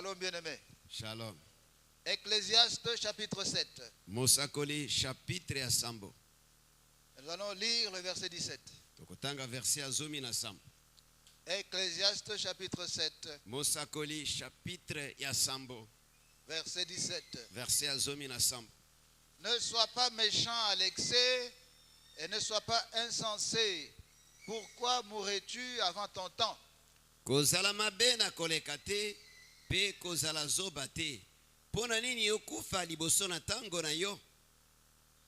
Shalom bien-aimé. Shalom. Ecclésiaste chapitre 7. Mosakoli chapitre ya sambo. Nous allons lire le verset 17. Tokotanga verset ya zomi na sambo. Ecclésiaste chapitre 7. Mosakoli chapitre ya sambo. Verset 17. Verset ya zomi na sambo. Ne sois pas méchant à l'excès et ne sois pas insensé. Pourquoi mourrais-tu avant ton temps? Kozala mabe na koleka te pe kozala zoba te. Pona nini okufa liboso na tango na yo?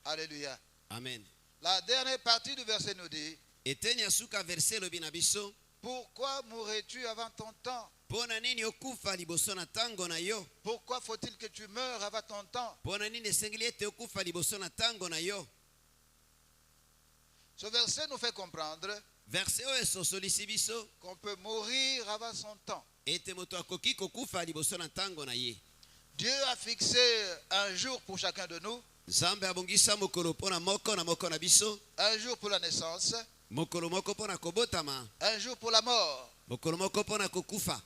Alléluia. Amen. La dernière partie du verset nous dit: Eteni asuka verset lobi na biso. pourquoi mourrais-tu avant ton temps? Pona nini okufa liboso na tango na yo? Pourquoi faut-il que tu meurs avant ton temps? Pona nini esengeli ete okufa liboso na tango na yo? Ce verset nous fait comprendre Verset oyo esosolisi biso qu'on peut mourir avant son temps. ete moto akoki kokufa liboso na tango na ye. Dieu a fixé un jour pour chacun de nous, Nzambe abongisa mokolo mpona moko na biso, un jour pour la naissance, mokolo moko mpona kobotama, un jour pour la mort. mokolo moko mpona kokufa.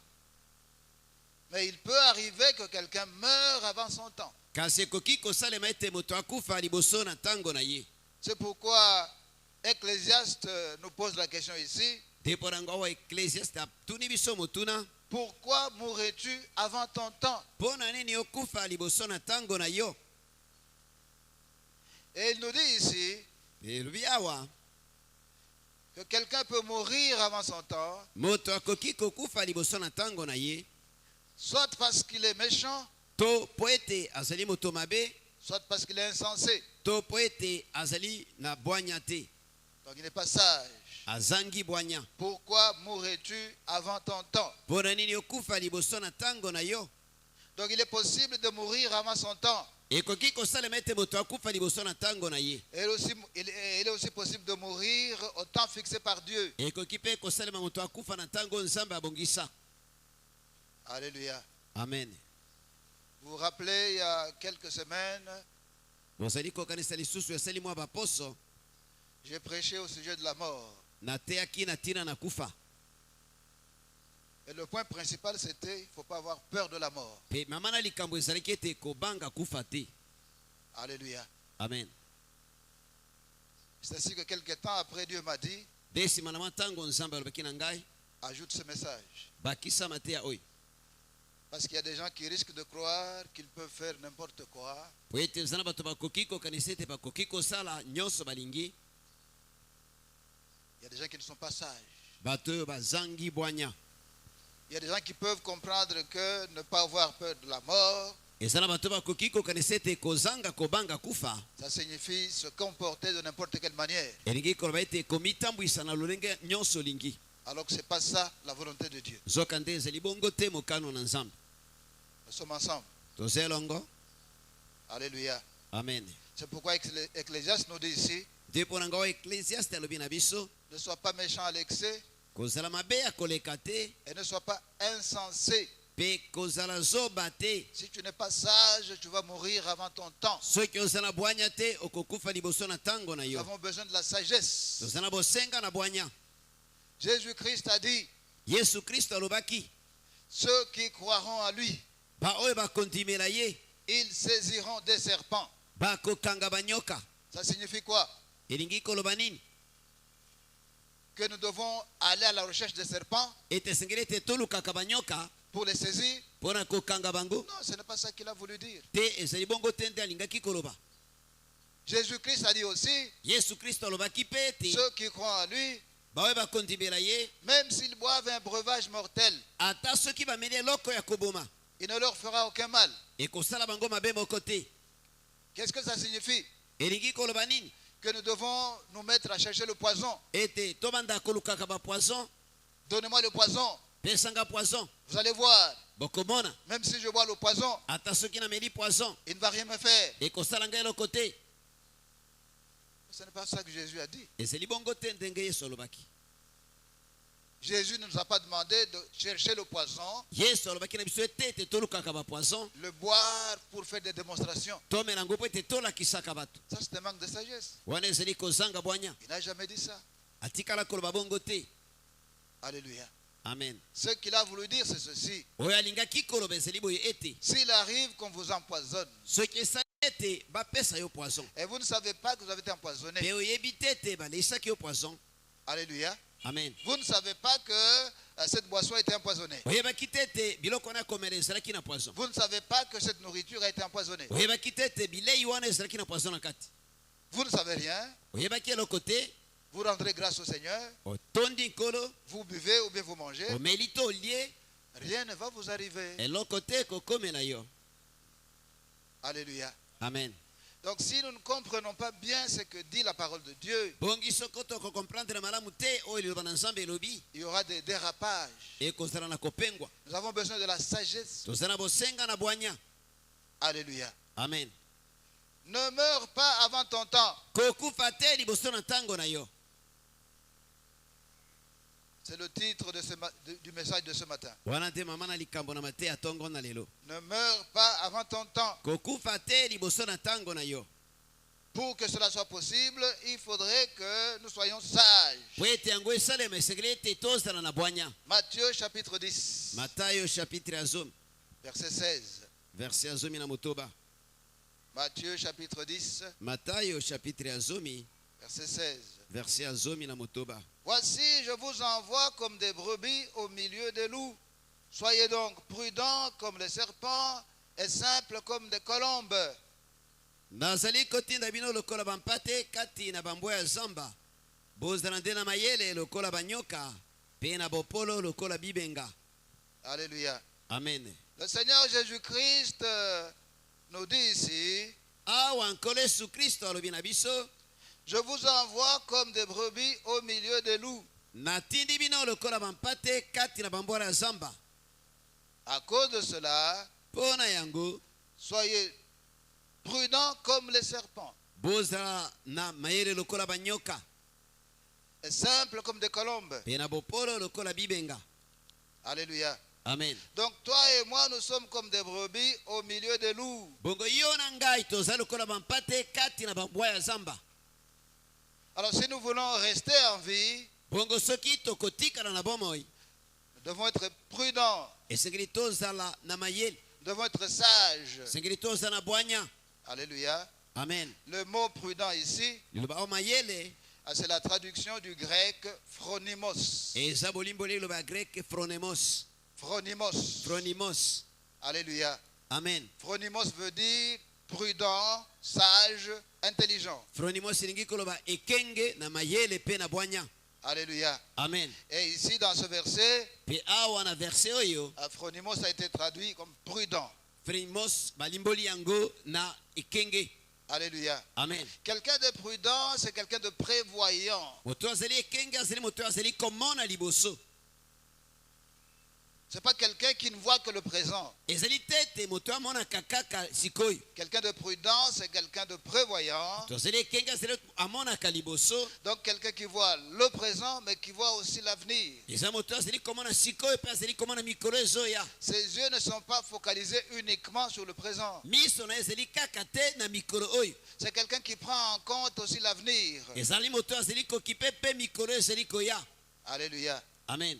Mais il peut arriver que quelqu'un meure avant son temps. Kasi ekoki kosalema ete moto akufa liboso na tango na ye. C'est pourquoi Ecclésiaste nous pose la question ici: Depo nango awa Ecclésiaste atuni biso motuna, pourquoi mourrais-tu avant ton temps? mpona nini okufa liboso na tango na yo? Et il nous dit ici Elobi awa que quelqu'un peut mourir avant son temps, moto akoki kokufa liboso na tango na ye, soit parce qu'il est méchant, to po ete azali moto mabe, soit parce qu'il est insensé, to po ete azali na bwanya te, donc il n'est pas sage. azangi bwanya. Pourquoi mourrais-tu avant ton temps? Mpona nini okufa liboso na tango na yo? Donc il est possible de mourir avant son temps. Ekoki kosalema ete moto akufa liboso na tango na ye. Il est aussi possible de mourir au temps fixé par Dieu. Ekoki pe kosalema moto akufa na tango Nzambe abongisa. Alléluia. Amen. Vous vous rappelez, il y a quelques semaines, Bozali kokanisa lisusu esali mwa baposo, j'ai prêché au sujet de la mort. nateyaki na tina na kufa. Et le point principal, c'était qu'il ne faut pas avoir peur de la mort. Pe mama na likambo ezalaki ete kobanga kufa te. Alléluia. Amen. C'est ainsi que quelques temps après, Dieu m'a dit: De nsima na mwa ntango Nzambe alobaki na ngai, ajoute ce message. bakisa mateya oyo. Parce qu'il y a des gens qui risquent de croire qu'ils peuvent faire n'importe quoi. Po ete eza na bato bakoki kokanisa ete bakoki kosala nyonso balingi. Il y a des gens qui ne sont pas sages. Bato oyo bazangi bwanya. Il y a des gens qui peuvent comprendre que ne pas avoir peur de la mort, Eza na bato bakoki kokanisa ete kozanga kobanga kufa ça signifie se comporter de n'importe quelle manière. elingi koloba ete komitambwisa na lolenge nyonso olingi. Alors que ce n'est pas ça la volonté de Dieu. Zoka nde ezali bongo te mokano na Nzambe. Nous sommes ensemble. Toza elongo. Alléluia. Amen. C'est pourquoi Ecclésiaste nous dit ici: Nde mpo na ngai oyo Ecclésiaste alobi na biso, ne sois pas méchant à l'excès kozala mabe ya koleka te et ne sois pas insensé. mpe kozala zoba te. Si tu n'es pas sage, tu vas mourir avant ton temps. Soki ozala bwanya te okokufa liboso na tango na Nous yo. avons besoin de la sagesse. Toza na bosenga na bwanya. Jésus-Christ a dit: Yesu Kristo alobaki, ceux qui croiront à lui, ba oyo bakondimela ye ils saisiront des serpents. bakokanga banyoka. Ça signifie quoi? Elingi koloba nini? Que nous devons aller à la recherche des serpents Ete esengeli ete tolukaka banyoka pour les saisir? mpona kokanga bango? Non, ce n'est pas ça qu'il a voulu dire. Te ezali bongo te nde alingaki koloba. Jésus-Christ a dit aussi: Yesu Kristo alobaki pe ete ceux qui croient en lui, ba oyo bakondimela ye, même s'ils boivent un breuvage mortel, ata soki bameli eloko ya koboma, il ne leur fera aucun mal. ekosala bango mabe moko te. Qu'est-ce que ça signifie? Elingi koloba nini? Que nous devons nous mettre à chercher le poison. Ete tobanda kolukaka bapoison. Donnez-moi le poison. Pesanga poison. Vous allez voir, Bokomona, même si je bois le poison, ata soki nameli poison, il ne va rien me faire. ekosala ngai eloko te. Ce n'est pas ça que Jésus a dit. Ezali bongo te ndenge Yesu alobaki. Jésus ne nous a pas demandé de chercher le poison, Yesu alobaki na biso ete ete tolukaka bapoison, le boire pour faire des démonstrations. tomela ngo po ete tolakisaka bato. Ça, c'est un manque de sagesse. Wana ezali kozanga bwanya. Il n'a jamais dit ça. Atikala koloba bongo te. Alléluia. Amen. Ce qu'il a voulu dire, c'est ceci. Oyo alingaki koloba ezali boye ete S'il arrive qu'on vous empoisonne, soki esali ete bapesa yo poison et vous ne savez pas que vous avez été empoisonné, pe oyebi te ete baleisaki yo poison. alléluia, Amen. vous ne savez pas que cette boisson a été empoisonnée. Oyebaki te ete biloko wana komela ezalaki na poison. Vous ne savez pas que cette nourriture a été empoisonnée. Oyebaki te ete bilei wana ezalaki na poison na kati. Vous ne savez rien. Oyebaki eloko te, Vous rendrez grâce au Seigneur. otondi nkolo, Vous buvez ou bien vous mangez. omeli to olie, Rien ne va vous arriver. eloko te kokomela yo. Alléluia. Amen. Donc si nous ne comprenons pas bien ce que dit la parole de Dieu, Bongi soko tokokomprendre malamu te oyo liloba na Nzambe elobi il y aura des dérapages. ekozala na kopengwa. Nous avons besoin de la sagesse. Tozala na bosenga na bwanya. Alléluia. Amen. Ne meurs pas avant ton temps. Kokufa te liboso na ntango na yo. C'est le titre de du message de ce matin. Wana te mama na likambo na mateya tongo na lelo. Ne meurs pas avant ton temps. Kokufa te liboso na ntango na yo. Pour que cela soit possible, il faudrait que nous soyons sages. Po ete yango esalema esengeli ete tozala na bwanya. Matthieu chapitre 10, Matayo chapitre ya zomi, verset 16. verset ya zomi na motoba. Matthieu chapitre 10, Matayo chapitre ya zomi, verset 16. verset ya zomi na motoba. Voici, je vous envoie comme des brebis au milieu des loups. Soyez donc prudents comme les serpents et simples comme des colombes. Nazali kotinda bino lokola bampate kati na bambwa ya zamba. Bozala nde na mayele lokola banyoka, pe na bopolo lokola bibenga. Alléluia. Amen. Le Seigneur Jésus-Christ nous dit ici, Awa nkolo Yesu Kristo alobi na biso, je vous envoie comme des brebis au milieu des loups. natindi bino lokola bampate kati na bambwa ya zamba. À cause de cela, Pona yango, soyez prudents comme les serpents bozala na mayele lokola banyoka, et simples comme des colombes. pe na bopolo lokola bibenga. Alléluia. Amen. Donc toi et moi, nous sommes comme des brebis au milieu des loups. Bongo yo na ngai toza lokola bampate kati na bambwa ya zamba. Alors si nous voulons rester en vie, Bongo soki tokotikala na bomoi, nous devons être prudents, esengeli tozala na mayele, nous devons être sages. esengeli tozala na bwanya. Alléluia. Amen. Le mot prudent ici, Liloba o mayele c'est la traduction du grec phronimos. eza bolimbo liloba grek phronemos. Phronimos. Phronimos. Alléluia. Amen. Phronimos veut dire prudent, sage, intelligent. Phronimos elingi koloba ekenge na mayele pe na bwanya. Alléluia. Amen. Et ici, dans ce verset, Pe awa na verse oyo, phronimos a été traduit comme prudent. phronimos balimboli yango na ekenge. Alléluia. Amen. Quelqu'un de prudent, c'est quelqu'un de prévoyant. Moto azali ekenge azali moto azali komona liboso. Ce n'est pas quelqu'un qui ne voit que le présent. Ezali tete moto amonaka kaka sikoyo. Quelqu'un de prudent, c'est quelqu'un de prévoyant. To azali ekenge azali amonaka liboso. Donc quelqu'un qui voit le présent, mais qui voit aussi l'avenir. Eza moto azali komona sikoyo pe azali komona mikolo ezoya. Ses yeux ne sont pas focalisés uniquement sur le présent. Miso na ezali kaka te na mikolo oyo. C'est quelqu'un qui prend en compte aussi l'avenir. Ezali moto azali kokipe pe mikolo ezali koya. Alléluia. Amen.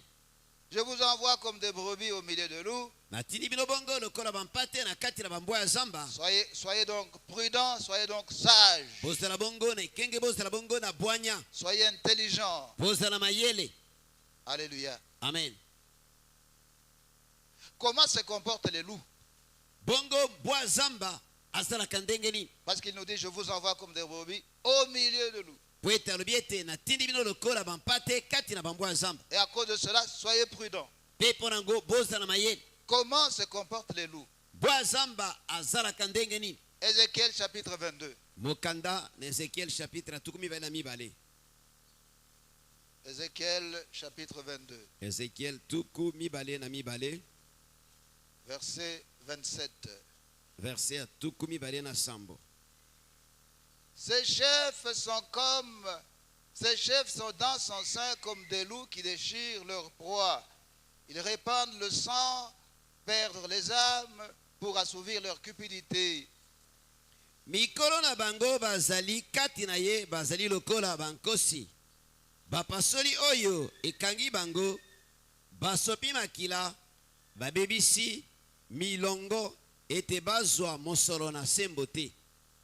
Je vous envoie comme des brebis au milieu de loups. Natindi bino bongo lokola bampate na kati na bambwa ya zamba. Soyez donc prudents, soyez donc sages. Bozala bongo na ekenge, bozala bongo na bwanya. Soyez intelligents. Bozala mayele. Alléluia. Amen. Comment se comportent les loups? Bongo bwa zamba azalaka ndenge nini? Parce qu'il nous dit, je vous envoie comme des brebis au milieu de loups. Po ete alobi ete natindi bino lokola bampate kati na bambwa ya zamba. Et à cause de cela, soyez prudents. Pe mpo nango bozala mayele. Comment se comportent les loups? Bwa zamba azalaka ndenge nini? Ézéchiel chapitre 22. Mokanda na Ezekiel chapitre 22. Ézéchiel chapitre 22. Ezekiel tuku mibale na mibale. Verset 27. Verset tuku mibale na sambo. Ces chefs sont dans son sein comme des loups qui déchirent leur proie. Ils répandent le sang, perdent les âmes pour assouvir leur cupidité. Mikolo na bango bazali kati na ye bazali lokola bankosi. Bapasoli oyo ekangi bango basopi makila babebisi milongo ete bazwa mosolo na sembo te.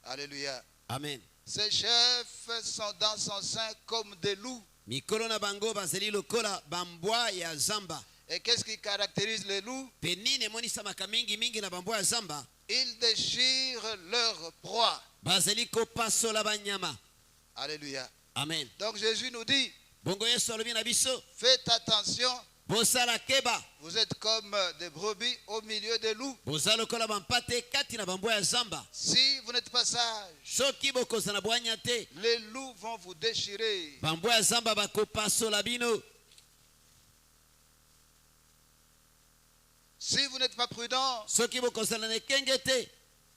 Alléluia. Amen. Ces chefs sont dans son sein comme des loups. Mikolo na bango bazali lokola bambwa ya zamba. Et qu'est-ce qui caractérise les loups? Penine monisamaka mingi mingi na bambwa ya zamba. Ils déchirent leur proie. Bazali kopasola banyama. Alléluia. Amen. Donc Jésus nous dit, Bongo Yesu alobi na biso, faites attention, bosala keba. vous êtes comme des brebis au milieu des loups. Bozala lokola bampate kati na bambwa ya zamba. Si vous n'êtes pas sage, Soki bokozala bwanya te, les loups vont vous déchirer. bambwa ya zamba bakopasola bino. Si vous n'êtes pas prudent, Soki bokozala na ekenge te,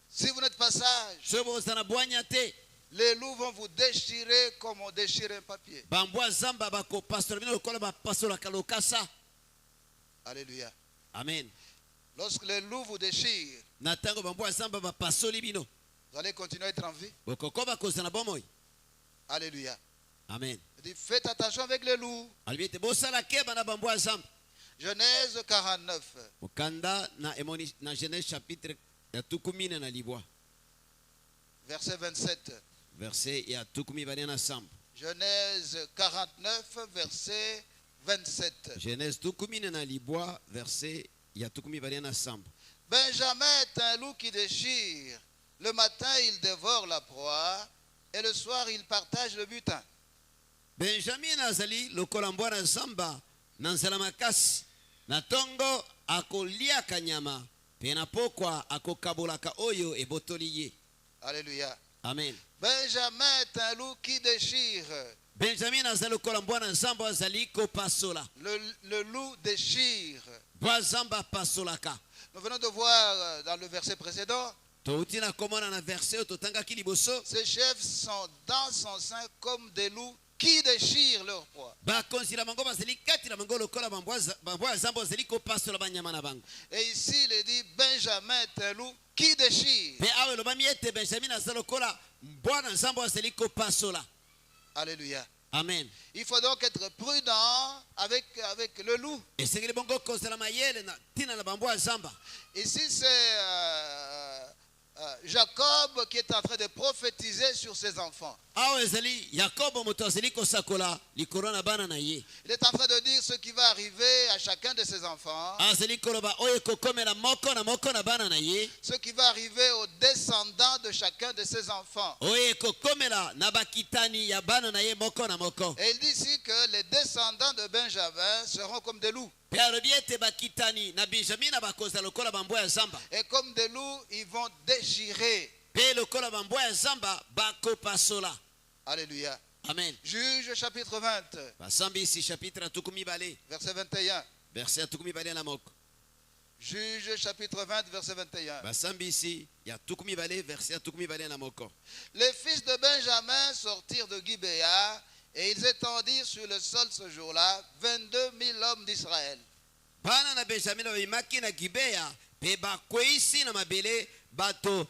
si vous n'êtes pas sage, soki bokozala bwanya te, les loups vont vous déchirer comme on déchire un papier. bambwa ya zamba bakopasola bino lokola bapasolaka lokasa. Alléluia. Amen. Lorsque les loups vous déchirent, Na tango bambwa ya zamba bapasoli bino, vous allez continuer à être en vie. bokoko bakozala bomoi. Alléluia. Amen. Il dit, faites attention avec les loups. Alobi ete bosala keba na bambwa ya zamba. Genèse 49, Mokanda na emoni na Genèse chapitre ya tukumi na libwa. verset 27. Verset ya tukumi bane na samba. Genèse 49, verset 27. Genèse tukumi na libwa verset ya tukumi bane na samba. Benjamin est un loup qui déchire. Le matin, il dévore la proie et le soir, il partage le butin. Benjamin azali lokola mbwa na zamba na nzela makasi. Na tongo akolia kanyama pe na pokwa akokabolaka oyo ebotoli ye. Alléluia. Amen. Benjamin est un loup qui déchire. Benjamin azali lokola mbwa na zamba azali kopasola. Le loup déchire. Mbwa zamba pasolaka. Nous venons de voir dans le verset précédent, Touti na komona na verset totangaki liboso. ces chefs sont dans son sein comme des loups qui déchirent leur proie. Bakonzi la bango bazali kati la bango lokola bambwa ya zamba azali kopasola banyama na bango. Et ici, il est dit, Benjamin est un loup qui déchire. Pe awe lobami ete Benjamin azali lokola mbwa na zamba azali kopasola. Alléluia. Amen. Il faut donc être prudent avec le loup. Esengeli bongo kozala mayele na tina na bambwa ya zamba. Ici, c'est Jacob qui est en train de prophétiser sur ses enfants. Awe ezali Yakobo moto azali kosakola likolo na bana na ye. Il est en train de dire ce qui va arriver à chacun de ses enfants, Azali koloba oyo kokomela moko na bana na ye. ce qui va arriver aux descendants de chacun de ses enfants. Oyo kokomela na bakitani ya bana na ye moko na moko. Et il dit ici que les descendants de Benjamin seront comme des loups. Pe alobi ete bakitani na Benjamin bakozala lokola bambwa ya zamba. Et comme des loups, ils vont déchirer. Pe lokola bambwa ya zamba bakopasola. Alléluia. Amen. Juge chapitre 20, Basambisi chapitre tukumi bale. verset 21. Verset tukumi bale na moko. Juge chapitre 20, verset 21. Basambisi ya tukumi bale verset tukumi bale na moko. Les fils de Benjamin sortirent de Gibéa et ils étendirent sur le sol ce jour-là 22 000 hommes d'Israël. Bana na Benjamin babimaki na Gibea pe bakweisi na mabele bato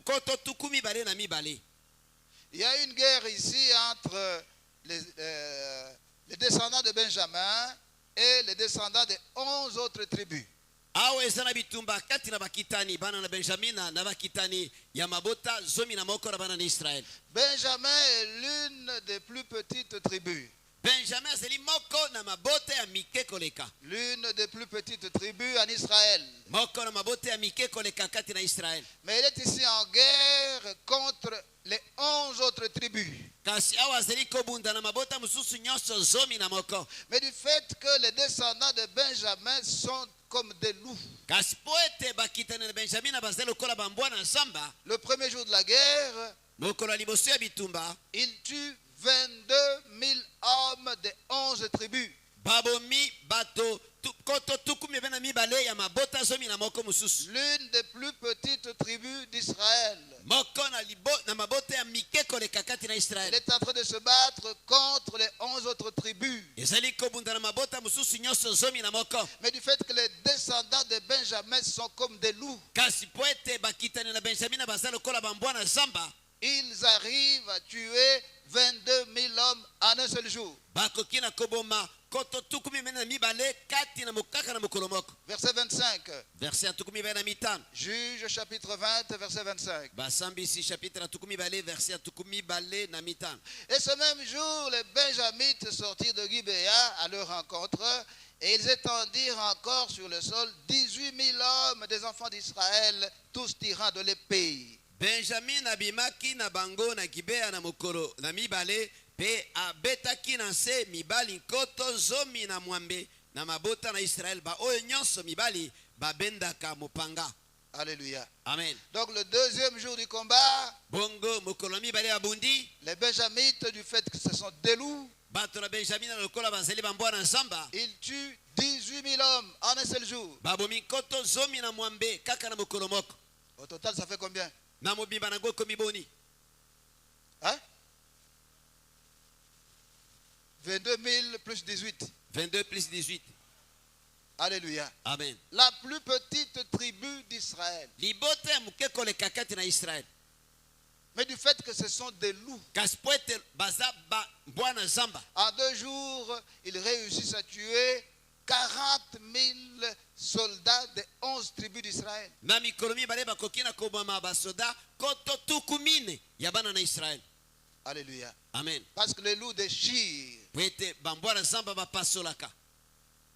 koto tukumi bale na mibale. Il y a une guerre ici entre les descendants de Benjamin et les descendants des 11 autres tribus. Awe eza na bitumba kati na bakitani bana na Benjamin na bakitani ya mabota zomi na moko na bana na Israël. Benjamin est l'une des plus petites tribus. Benjamin azali moko na mabota ya mike koleka. L'une des plus petites tribus en Israël. Moko na mabota ya mike koleka kati na Israël. Mais il est ici en guerre contre les 11 autres tribus. Kasi awa azali kobunda na mabota mususu nyonso zomi na moko. Mais du fait que les descendants de Benjamin sont comme des loups. Kasi po ete bakitani na Benjamin na bazali lokola bambwa na zamba. Le premier jour de la guerre, Mokolo ya liboso ya bitumba. il tue 22 000 hommes des 11 tribus. Babomi bato koto tukumi bena mibale ya mabota zomi na moko mususu. L'une des plus petites tribus d'Israël. Moko na mabota ya mike koleka kati na Il Israël. est en train de se battre contre les 11 autres tribus. Ezali kobunda na mabota mususu nyonso zomi na moko. Mais du fait que les descendants de Benjamin sont comme des loups, Kasi po ete bakitani na Benjamin bazali lokola bambwa na zamba. ils arrivent à tuer 22 000 hommes en un seul jour. bakoki na koboma koto tukumi mene na mibale kati na mokaka na mokolo moko. Verset 25. Verset ya tukumi bale na mitano. Juge chapitre 20, verset 25. Basambisi chapitre ya tukumi bale verset ya tukumi bale na mitano. Et ce même jour, les Benjamites sortirent de Gibéa à leur rencontre, et ils étendirent encore sur le sol 18 000 hommes des enfants d'Israël, tous tirant de l'épée. Benjamin abimaki na bango na Gibea na mokolo na mibale pe abetaki na se mibali nkoto zomi na mwambe na mabota na Israël ba oyo nyonso mibali babendaka mopanga. Alléluia. Amen. Donc le deuxième jour du combat, Bongo mokolo na mibale abundi les Benjamites, du fait que ce sont des loups, bato na Benjamin na lokola bazali bambwana nzamba ils tuent 18 000 hommes en un seul jour. babomi nkoto zomi na mwambe kaka na mokolo moko. Au total, ça fait combien? Na mobimba nango komi boni Hein? 22 000 plus 18. 22 plus 18. Alléluia. Amen. La plus petite tribu d'Israël. Libote ya muke koleka kati na Israël. Mais du fait que ce sont des loups, Kasi po ete baza bambwana nzamba. en 2 jours, ils réussissent à tuer 40 000 soldats des 11 tribus d'Israël. Na mikolo mibale bakoki na koboma basoda koto tuku mine ya bana na Israël. Alléluia. Amen. Parce que les loups déchirent. Po ete bambwana nzamba bapasolaka.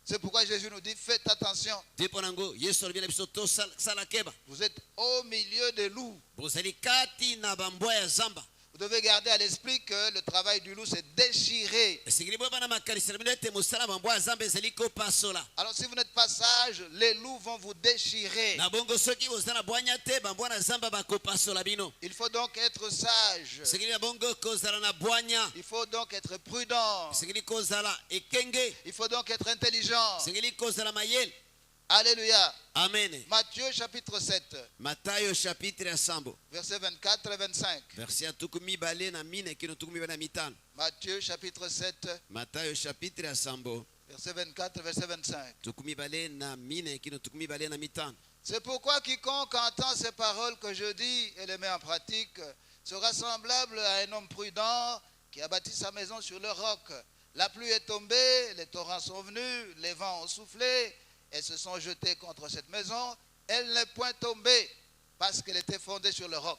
C'est pourquoi Jésus nous dit, faites attention. Ndipo nango Yesu alobi na biso tosala keba. Vous êtes au milieu des loups. Bozali kati na bambwa ya zamba. Vous devez garder à l'esprit que le travail du loup, c'est déchirer. Esikili bo bana makanisa bino ete mosala bambwa ya zamba ezali kopasola. Alors si vous n'êtes pas sage, les loups vont vous déchirer. Na bongo soki bozala na bwanya te bambwana nzamba bakopasola bino. Il faut donc être sage. Esikili na bongo kozala na bwanya. Il faut donc être prudent. Esikili kozala ekenge. Il faut donc être intelligent. Esikili kozala mayele. Alléluia. Amen. Matthieu chapitre 7, Matayo chapitre ya sambo. versets 24 et 25. Verset ya tukumi bale na mine kino tukumi bale na mitano. Matthieu chapitre 7, Matayo chapitre ya sambo. verset 24, verset 25. Tukumi bale na mine kino tukumi bale na mitano. C'est pourquoi quiconque entend ces paroles que je dis et les met en pratique sera semblable à un homme prudent qui a bâti sa maison sur le roc. La pluie est tombée, les torrents sont venus, les vents ont soufflé et se sont jetés contre cette maison. Elle n'est point tombée parce qu'elle était fondée sur le roc.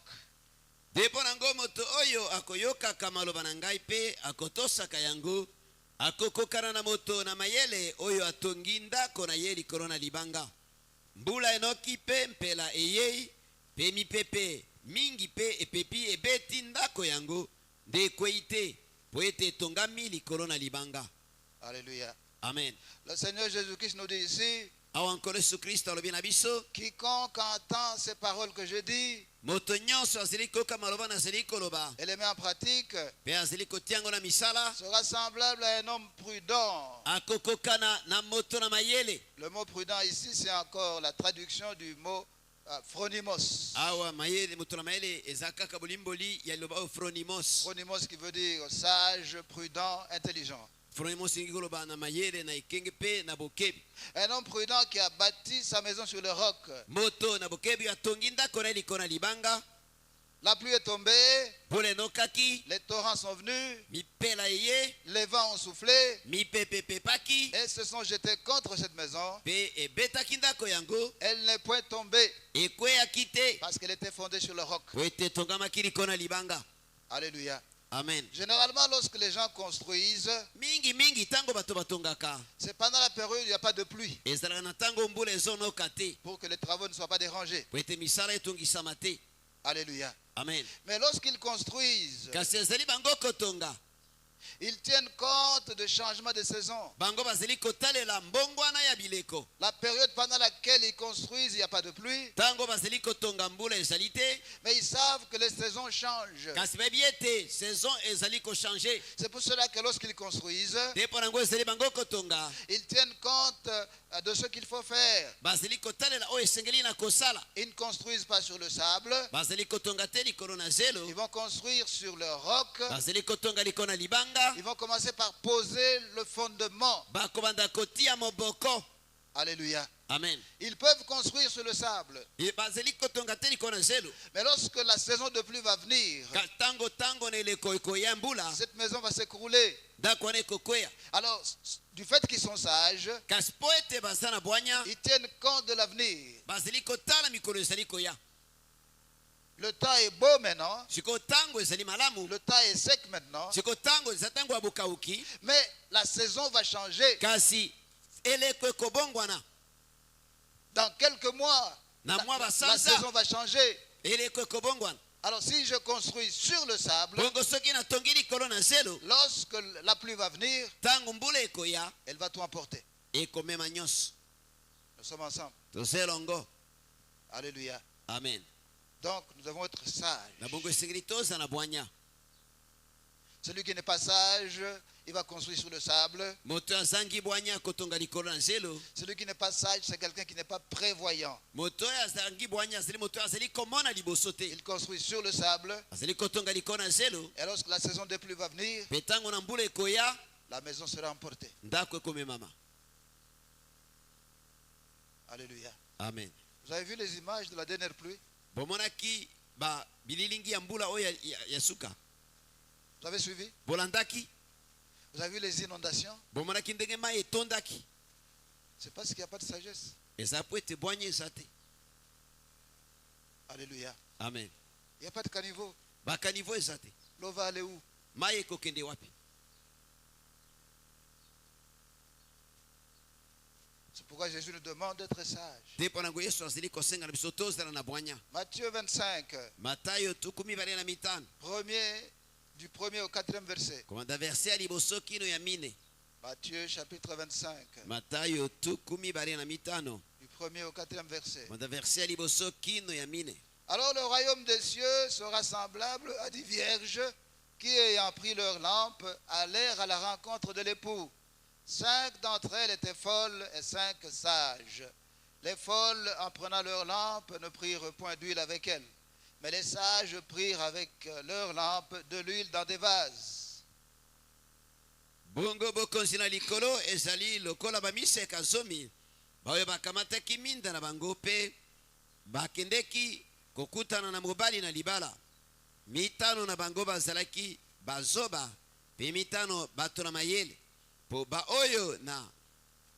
Depo nango moto oyo akoyokaka maloba na ngai pe akotosaka yango akokokana na moto na mayele oyo atongi ndako na ye likolo na libanga. Mbula enoki pe mpela eyei pe mipepe mingi pe epepi ebeti ndako yango nde ekwei te po ete etongami likolo na libanga. Alléluia. Amen. Le Seigneur Jésus-Christ nous dit ici, Awa nkolo Yesu Kristo alobi na biso quiconque entend ces paroles que je dis moto nyonso azali koyoka maloba nazali koloba et les met en pratique pe azali kotia yango na misala sera semblable à un homme prudent. akokokana na moto na mayele. Le mot prudent ici, c'est encore la traduction du mot phronimos. Awa mayele moto na mayele eza kaka bolimboli ya liloba oyo phronimos. Phronimos qui veut dire sage, prudent, intelligent. Phronimos ingi koloba na mayele na ekenge pe na bokebi. Un homme prudent qui a bâti sa maison sur le roc. Moto na bokebi atongi ndako na ye likolo na libanga. La pluie est tombée, Mbula enokaki les torrents sont venus, mipela eye les vents ont soufflé mipepe epepaki et se sont jetés contre cette maison. pe ebetaki ndako yango Elle n'est point tombée ekweyaki te parce qu'elle était fondée sur le roc. po ete etongamaki likolo na libanga. Alléluia. Amen. Généralement, lorsque les gens construisent, Mingi ntango bato batongaka c'est pendant la période où il n'y a pas de pluie ezalaka na ntango mbula ezonoka te pour que les travaux ne soient pas dérangés. po ete misala etongisama te. Alléluia. Amen. Mais lorsqu'ils construisent, Kasi ezali bango kotonga ils tiennent compte de changements de saison. bango bazali kotalela mbongwana ya bileko. La période pendant laquelle ils construisent, il n'y a pas de pluie, Ntango bazali kotonga mbula ezali te mais ils savent que les saisons changent. kasi bayebi ete saison ezali kochange. C'est pour cela que lorsqu'ils construisent, Te mpo nango ezali bango kotonga ils tiennent compte de ce qu'il faut faire. bazali kotalela oyo esengeli na kosala. Ils ne construisent pas sur le sable, Bazali kotonga te likolo na zelo, ils vont construire sur le roc. bazali kotonga likolo na libanga, Ils vont commencer par poser le fondement. bakobanda kotia moboko. Alléluia. Amen. Ils peuvent construire sur le sable. bazali kotonga te likolo na zelo Mais lorsque la saison de pluie va venir, ka tango na eleko ekoya mbula cette maison va s'écrouler. ndako wana ekokwea. Alors, du fait qu'ils sont sages, kasi mpo ete baza na bwanya ils tiennent compte de l'avenir. bazali kotala mikolo ezali koya. Le temps est beau maintenant. sikoyo ntango ezali malamu, Le temps est sec maintenant. sikoyo ntango eza ntango ya bokauki, Mais la saison va changer. kasi eleko ekobongwana. Dans quelques mois, Na mwa la basanza saison va changer. eleko ekobongwana. Alors si je construis sur le sable, bongo soki natongi likolo na zelo, lorsque la pluie va venir, ntango mbula ekoya elle va tout emporter. ekomema nyonso. Nous sommes ensemble. tozelongo. Alléluia. Amen. Donc nous devons être sages. na bongo esengeli toza na bwanya. Celui qui n'est pas sage, il va construire sur le sable. moto azangi bwanya akotonga likolo na zelo. Celui qui n'est pas sage, c'est quelqu'un qui n'est pas prévoyant. moto oyo azangi bwanya azali moto oyo azali komona liboso te, Il construit sur le sable. azali kotonga likolo na zelo. Et lorsque la saison des pluies va venir, mpe ntango na mbula ekoya la maison sera emportée. ndako ekomemama. Alléluia. Amen. Vous avez vu les images de la dernière pluie? bomonaki ba bililingi ya mbula oyo ya suka, Vous avez suivi? bolandaki. Vous avez vu les inondations? bomonaki ndenge mai etondaki. C'est parce qu'il n'y a pas de sagesse. eza po ete bwanya eza te. Alléluia. Amen. Il n'y a pas de caniveau. bakanivo eza te. L'eau va aller où? mai ekokende wapi? C'est pourquoi Jésus nous demande d'être sages. te mpo nango yesu azali kosenga na biso tozala na bwanya. Matthieu 25, matayo 25 du 1er au 4e verset. komanda verse ya liboso kino ya mine. Matthieu chapitre 25, matayo 25 du 1er au 4e verset. komanda verse ya liboso kino ya mine. Alors le royaume des cieux sera semblable à 10 vierges qui, ayant pris leur lampe, allèrent à la rencontre de l'époux. 5 d'entre elles étaient folles et 5 sages. Les folles, en prenant leur lampe, ne prirent point d'huile avec elles. Mais les sages prirent avec leur lampe de l'huile dans des vases. bongo bokonzi na likolo ezali lokola bamiseka zomi baoyo bakamataki minda na bango mpe bakendeki kokutana na mobali na libala. mitano na bango bazalaki bazoba mpe mitano bato na mayele. po baoyo na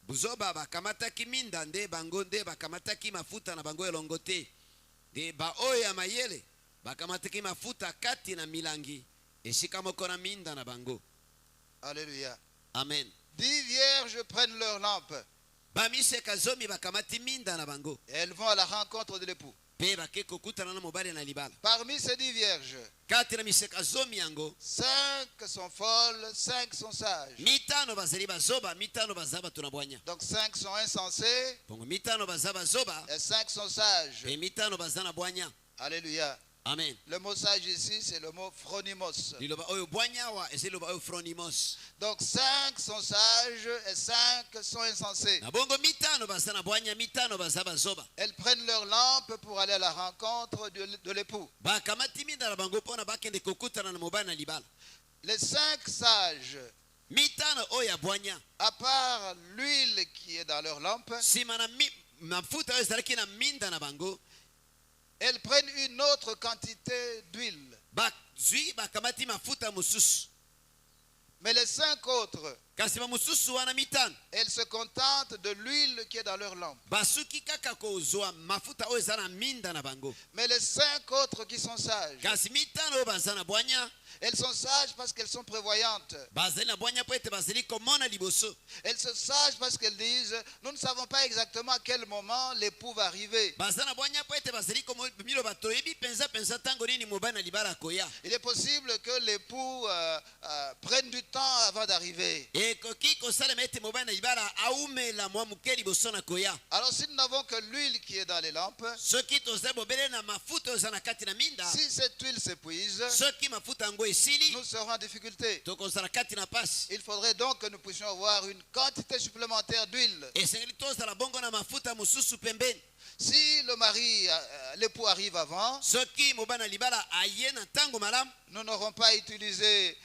buzoba bakamataki minda nde bango nde bakamataki mafuta na bango elongo te. nde baoyo ya mayele bakamataki mafuta kati na milangi esika moko na minda na bango. Alléluia. Amen. 10 vierges prennent leur lampe bamiseka zomi bakamati minda na bango et elles vont à la rencontre de l'époux. mpe bake kokutana na mobali na libala. Parmi ces 10 vierges, kati na miseka zomi yango 5 sont folles, 5 sont sages. mitano bazali bazoba, mitano baza bato na bwanya. Donc 5 sont insensés bongo mitano baza bazoba et 5 sont sages. mpe mitano baza na bwanya. Alléluia. Amen. Le mot sage ici, c'est le mot phronimos. liloba oyo bwanya awa eza liloba oyo phronimos. Donc 5 sont sages et 5 sont insensés. na bongo mitano baza na bwanya, mitano baza bazoba. Elles prennent leur lampe pour aller à la rencontre de l'époux. bakamati minda na bango mpona bakende kokutana na mobali na libala. Les 5 sages, mitano oyo ya bwanya, à part l'huile qui est dans leur lampe, nsima na mafuta oyo ezalaki na minda na bango, elles prennent une autre quantité d'huile. bazwi bakamati mafuta mosusu. Mais les 5 autres, kasi bamosusu wana mitano elles se contentent de l'huile qui est dans leur lampe. basuki kaka kozwa mafuta oyo eza na minda na bango. Mais les 5 autres qui sont sages, kasi mitano oyo baza na bwanya, elles sont sages parce qu'elles sont prévoyantes. bazali na bwanya mpo ete bazali komona liboso. Elles sont sages parce qu'elles disent, nous ne savons pas exactement à quel moment l'époux va arriver. baza na bwanya mpo ete bazali miloba toyebi mpenza ntango nini mobali na libala akoya. Il est possible que l'époux prenne du temps avant d'arriver. ekoki kosalema ete mobali na libala aumela mwa moke liboso na koya. Alors si nous n'avons que l'huile qui est dans les lampes, soki tozali bobele na mafuta oyo eza na kati na minda, si cette huile s'épuise, soki mafuta yango esili, nous serons en difficulté. tokozala kati na pasi. Il faudrait donc que nous puissions avoir une quantité supplémentaire d'huile. esengeli tozala bongo na mafuta mosusu pembeni. Si le mari, l'époux arrive avant, soki mobali na libala aye na ntango malamu, nous n'aurons pas utilisé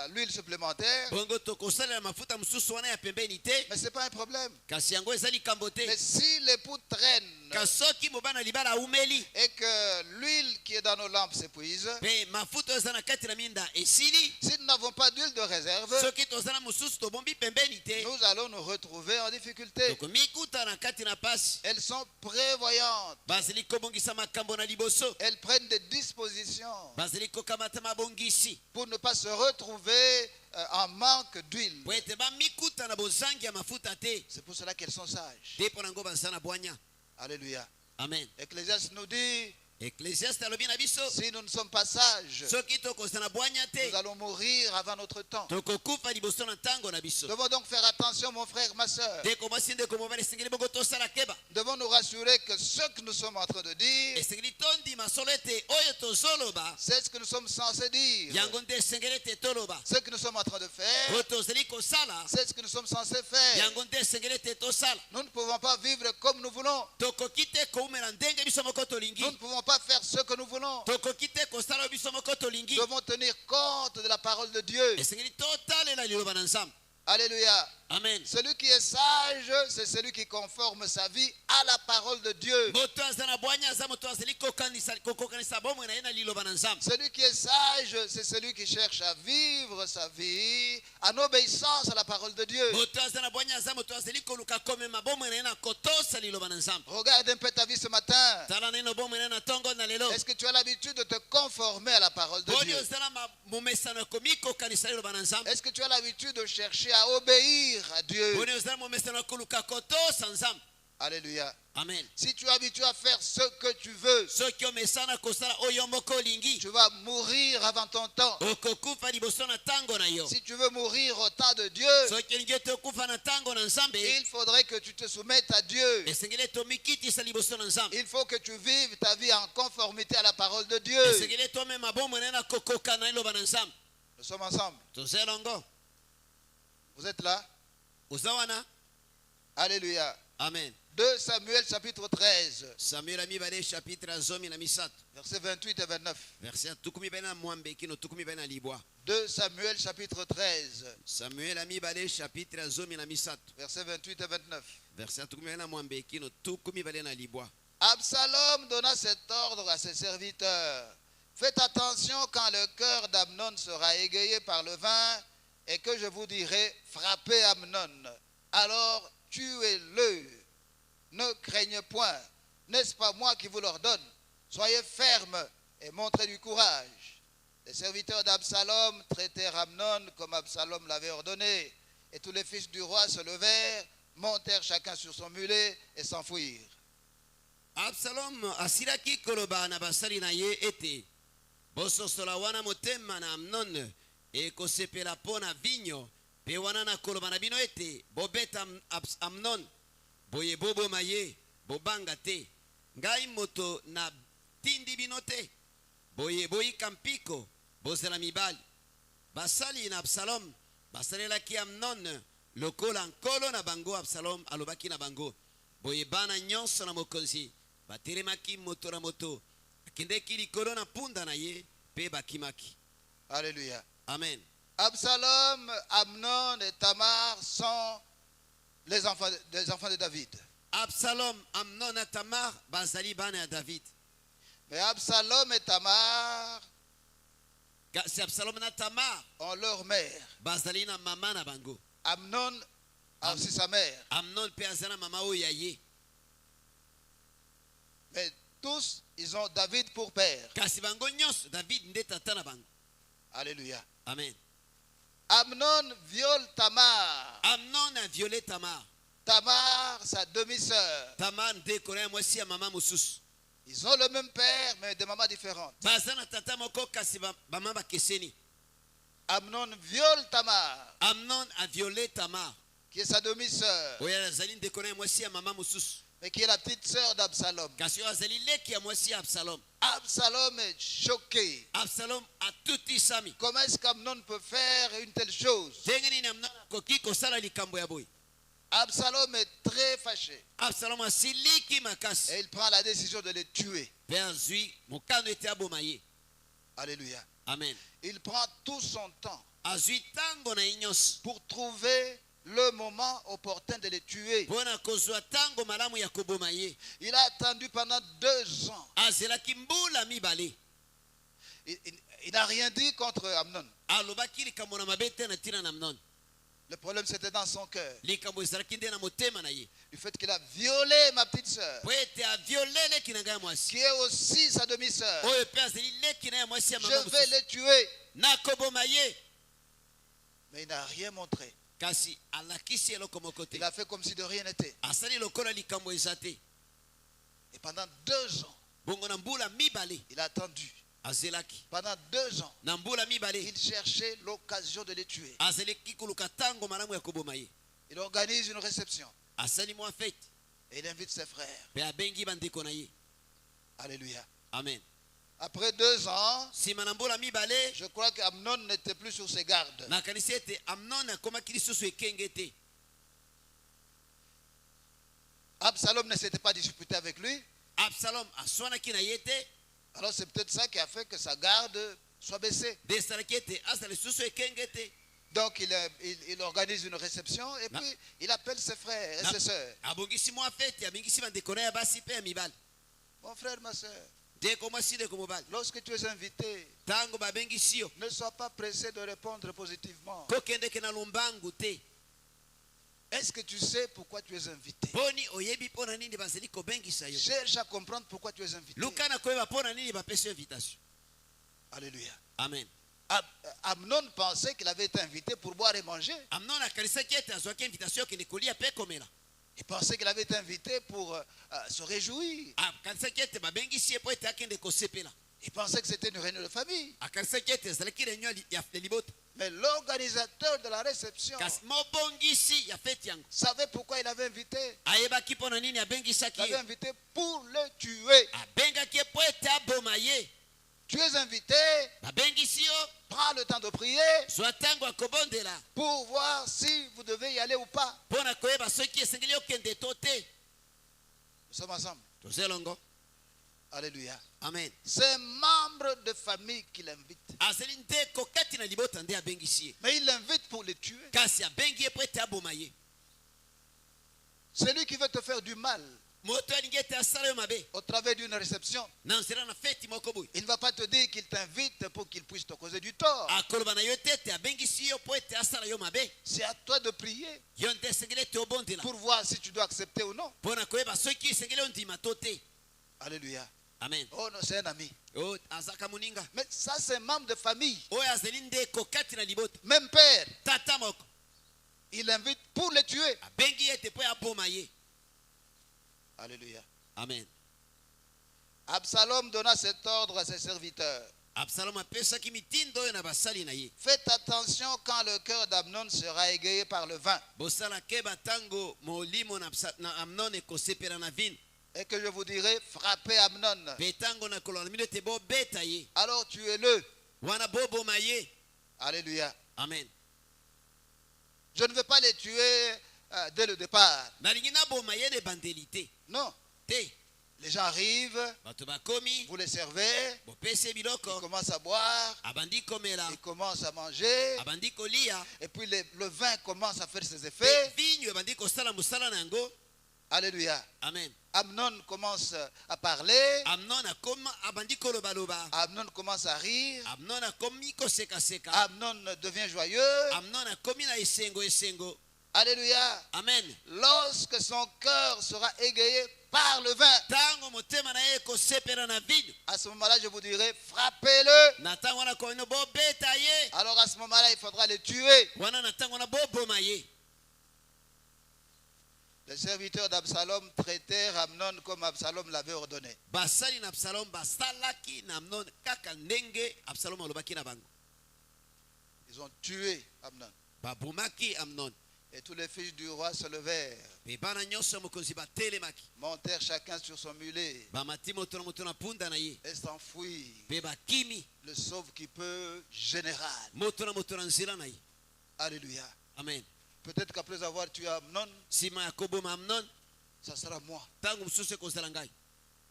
l'huile supplémentaire, bongo tokosalela mafuta mosusu wana ya pembeni te, mais ce n'est pas un problème. kasi yango eza likambo te. Mais si l'époux traîne Kasi soki mobana libala aumeli et que l'huile qui est dans nos lampes s'épuise, mpe mafuta oyo eza na kati na minda esili, si nous n'avons pas d'huile de réserve, soki tozala mosusu tobombi pembeni te, nous allons nous retrouver en difficulté. tokomikuta na kati na pasi. Elles sont prévoyantes. bazali kobongisa makambo na liboso, Elles prennent des dispositions bazali kokamata mabongisi pour ne pas se retrouver en manque d'huile. po ete bamikuta na bozangi ya mafuta te, C'est pour cela qu'elles sont sages. te mpo nango baza na bwanya. Alléluia. Amen. Ecclésiaste nous dit, Ecclésiaste alobi na biso, si nous ne sommes pas sages, soki tokozala na bwanya te, nous allons mourir avant notre temps. tokokufa liboso na ntango na biso. Nous devons donc faire attention, mon frère, ma soeur. ndeko mwasi ndeko mobali esengeli bongo tosala keba, Nous devons nous rassurer que ce que nous sommes en train de dire, esengeli tondima solo ete oyo tozoloba c'est ce que nous sommes censés dire. yango nde esengeli ete toloba. Ce que nous sommes en train de faire, oyo tozali kosala c'est ce que nous sommes censés faire. yango nde esengeli ete tosala. Nous ne pouvons pas vivre comme nous voulons. tokoki te koumela ndenge biso moko tolingi, Nous ne pouvons pas faire ce que nous voulons. tokoki te kosala oyo biso moko tolingi. Nous devons tenir compte de la parole de Dieu. esengeli totalela liloba na nzambe. Alléluia. Amen. Celui qui est sage, c'est celui qui conforme sa vie à la parole de Dieu. moto aza na bwanya aza moto azali kokokanisa bomoi na ye na liloba na nzambe. Celui qui est sage, c'est celui qui cherche à vivre sa vie en obéissance à la parole de Dieu. moto aza na bwanya aza moto azali koluka komema bomoi na ye na kotosa liloba na nzambe. Regarde un peu ta vie ce matin. tala neno bomoi na ye na ntongo na lelo. Est-ce que tu as l'habitude de te conformer à la parole de boni Dieu? ozala momesano ya komikokanisa liloba na nzambe. Est-ce que tu as l'habitude de chercher à obéir à Dieu? boni ozala momesano ya koluka kotosa nzambe. Alléluia. Amen. Si tu es habitué à faire ce que tu veux, soki omesana kosala oyo moko olingi, tu vas mourir avant ton temps. okokufa liboso na ntango na yo. Si tu veux mourir au temps de Dieu, soki olingi ete okufa na ntango na nzambe, il faudrait que tu te soumettes à Dieu. esengeli ete omikitisa liboso na nzambe. Il faut que tu vives ta vie en conformité à la parole de Dieu. esengeli ete omema bomoi na ye na kokoka na liloba na nzambe. Nous sommes ensemble. toza elongo. Vous êtes là? oza wana. Alléluia. Amen. 2 Samuel chapitre 13, samuel amibale chapitre ya zomi na misato, versets 28 et 29. verset ya tuku mibale na mwambe kino tuku mibale na libwa. 2 Samuel chapitre 13, samuel amibale chapitre ya zomi na misato, versets 28 et 29. verset ya tuku mibale na mwambe kino tuku mibale na libwa. Absalom donna cet ordre à ses serviteurs. Faites attention quand le cœur d'Amnon sera égayé par le vin et que je vous dirai, frappez Amnon. Alors tuez-le. Ne craignez point. N'est-ce pas moi qui vous l'ordonne? Soyez fermes et montrez du courage. Les serviteurs d'Absalom traitèrent Amnon comme Absalom l'avait ordonné. Et tous les fils du roi se levèrent, montèrent chacun sur son mulet et s'enfuirent. absalom asilaki koloba na basali na ye ete bososola wana motema na amnon ekosepela mpo na vinyo, mpe wana na koloba na bino ete bobeta amnon, boye boboma ye, bobanga te. Ngai moto na tindi bino te, boye boyika mpiko, bozela mibali. basali na absalom basalelaki amnon lokola nkolo na bango. absalom alobaki na bango, boye bana nyonso na mokonzi batelemaki moto na moto, akendeki likolo na mpunda na ye, mpe bakimaki. Alléluia. Amen. Absalom, Amnon et Tamar sont les enfants de David. absalom, amnon na tamar bazali bana ya david. Mais Absalom et Tamar kasi absalom na tamar ont leur mère. bazali na mama na bango. Amnon a aussi sa mère. amnon mpe aza na mama oyo ya ye. Mais tous, ils ont David pour père. kasi bango nyonso david nde tata na bango. Alléluia. Amen. Amnon viole Tamar. amnon a violé tamar. Tamar, sa demi-sœur. tamar nde kolo ya mwasi ya mama mosusu. Ils ont le même père, mais de mamans différentes. baza na tata moko kasi bama bakeseni. Amnon viole Tamar, amnon a violé tamar, qui est sa demi-sœur, oyo azali nde kolo ya mwasi ya mama mosusu. mais qui est la petite sœur d'Absalom. kasi oyo azali leki ya mwasi ya absalom. Absalom est choqué. absalom atutisami. Comment est-ce qu'Amnon peut faire une telle chose? ndenge nini amnon akoki kosala likambo ya boye. Absalom est très fâché absalom asiliki makasi, et il prend la décision de les tuer. mpe azwi mokano ete aboma ye. Alléluia. Amen. Il prend tout son temps azwi ntango na ye nyonso pour trouver le moment opportun de les tuer. mpo na kozwa ntango malamu ya koboma ye. Il a attendu pendant 2 ans. azelaki mbula mibale. Il n'a rien dit contre Amnon. alobaki likambo na mabe te na ntina na Amnon. Le problème c'était dans son cœur. likambo ezalaki nde na motema na ye. Du fait qu'il a violé ma petite sœur, po ete aviole leki na ngai ya mwasi qui est aussi sa demi-sœur. oyo mpe azali leki na ya mwasi ya mama Je vais mosusu. les tuer. nakoboma ye. Mais il n'a rien montré. kasi alakisi eloko moko te. Il a fait comme si de rien n'était. asali lokola likambo eza te. Et pendant 2 ans, bongo na mbula mibale il a attendu. azelaki. Pendant 2 ans, na mbula mibale il cherchait l'occasion de les tuer. azalaki koluka ntango malamu ya koboma ye. Il organise une réception asali mwa fete et il invite ses frères. mpe abengi bandeko na ye. Alléluia. amen. Après 2 ans, nsima na mbula mibale je crois qu'Amnon n'était plus sur ses gardes. nakanisi ete Amnon akomaki lisusu ekenge te. Absalom ne s'était pas disputé avec lui. absalom aswanaki na ye te. Alors c'est peut-être ça qui a fait que sa garde soit baissée. nde esalaki ete azala lisusu ekenge te. Donc il organise une réception et puis il appelle ses frères et ses sœurs. abongisi mwa fete abengisi bandeko na ya basi mpe ya mibali. Mon frère, ma sœur, ndeko mwasi ndeko mobali lorsque tu es invité, ntango babengisi yo ne sois pas pressé de répondre positivement. kokendeke na lombangu te. Est-ce que tu sais pourquoi tu es invité? poni oyebi mpo na nini bazali kobengisa yo. Cherche à comprendre pourquoi tu es invité. luka na koyeba mpo na nini bapesi yo invitation. Alléluia. amen. Amnon pensait qu'il avait été invité pour boire et manger. Amnon akanisaki ete azwaki invitation okende kolia mpe komela. Il pensait qu'il avait été invité pour se réjouir. akanisaki ete babengisi ye mpo ete akende kosepela. Il pensait que c'était une réunion de famille. akanisaki ete ezalaki réunion ya libota. Mais l'organisateur de la réception kasi mobongisi ya feti yango savait pourquoi il avait invité. ayebaki mpo na nini Il abengisaki l'avait ye. invité pour le tuer. abengaki ye mpo ete aboma ye. Tu es invité, babengisi yo prends le temps de prier zwa ntango akobondela pour voir si vous devez y aller ou pas. mpo na koyeba soki esengeli okende to te. Nous sommes ensemble. toza elongo. Alléluia. amen. C'est membre de famille qui l'invite. azali ndeko kati na libota nde abengisi ye. Mais il l'invite pour les tuer. kasi abengi ye mpo ete aboma ye. Celui qui veut te faire du mal moto alingi ete asala yo mabe au travers d'une réception, na nzela na feti moko boye. il ne va pas te dire qu'il t'invite pour qu'il puisse te causer du tort. akoloba na yo te ete abengisi yo mpo ete asala yo mabe. C'est à toi de prier yo nde esengeli ete obondela pour voir si tu dois accepter ou non. mpo na koyeba soki esengeli ondima to te. Alléluia. amen. Oh non, c'est un ami. o azaka moninga Mais ça, c'est un membre de famille. oyo azali ndeko kati na libota. Même père, tata moko il l'invite pour les tuer. abengi ye ete mpo aboma ye. Alléluia. amen. Absalom donna cet ordre à ses serviteurs. absalom apesaki mitindo oyo na basali na ye. Faites attention quand le cœur d'Amnon sera égayé par le vin. bosala keba ntango molimo na amnon ekosepela na vino. Et que je vous dirai, frappez Amnon. mpe ntango nakoloba na bino ete bobeta ye. Alors tuez-le. wana boboma ye. Alléluia. amen. Je ne veux pas les tuer dès le départ. nalingi naboma ye na ebandeli te. Non. te Les gens arrivent, bato bakomi vous les servez, bopesi ils biloko commencent à boire, abandi komela ils commencent à manger, abandi kolia et puis le vin commence à faire ses mpe effets. vinyo ebandi kosala mosala na yango. Alléluia. amen. Amnon commence à parler, amnon abandi kolobaloba. Amnon commence à rire, amnon akomi kosekaseka. Amnon devient joyeux. amnon akomi na esengo. Alléluia. amen. Lorsque son cœur sera égayé par le vin, ntango motema na ye ekosepela na vino, à ce moment-là, je vous dirai, frappez-le. na ntango wana komino bobeta ye. Alors à ce moment-là, il faudra le tuer. wana na ntango wana boboma ye. Les serviteurs d'Absalom traitèrent Amnon comme Absalom l'avait ordonné. basali na absalom basalaki na amnon kaka ndenge absalom alobaki na bango. Ils ont tué Amnon. babomaki amnon. Et tous les fils du roi se levèrent, mpe bana nyonso ya mokonzi batelemaki. montèrent chacun sur son mulet bamati moto na punda na ye. et s'enfuirent. mpe bakimi Le sauve-qui-peut général. moto na nzela na ye. Alléluia. amen. Peut-être qu'après avoir tué Amnon, nsima ya koboma amnon ça sera moi. ntango mosusu ekozala ngai.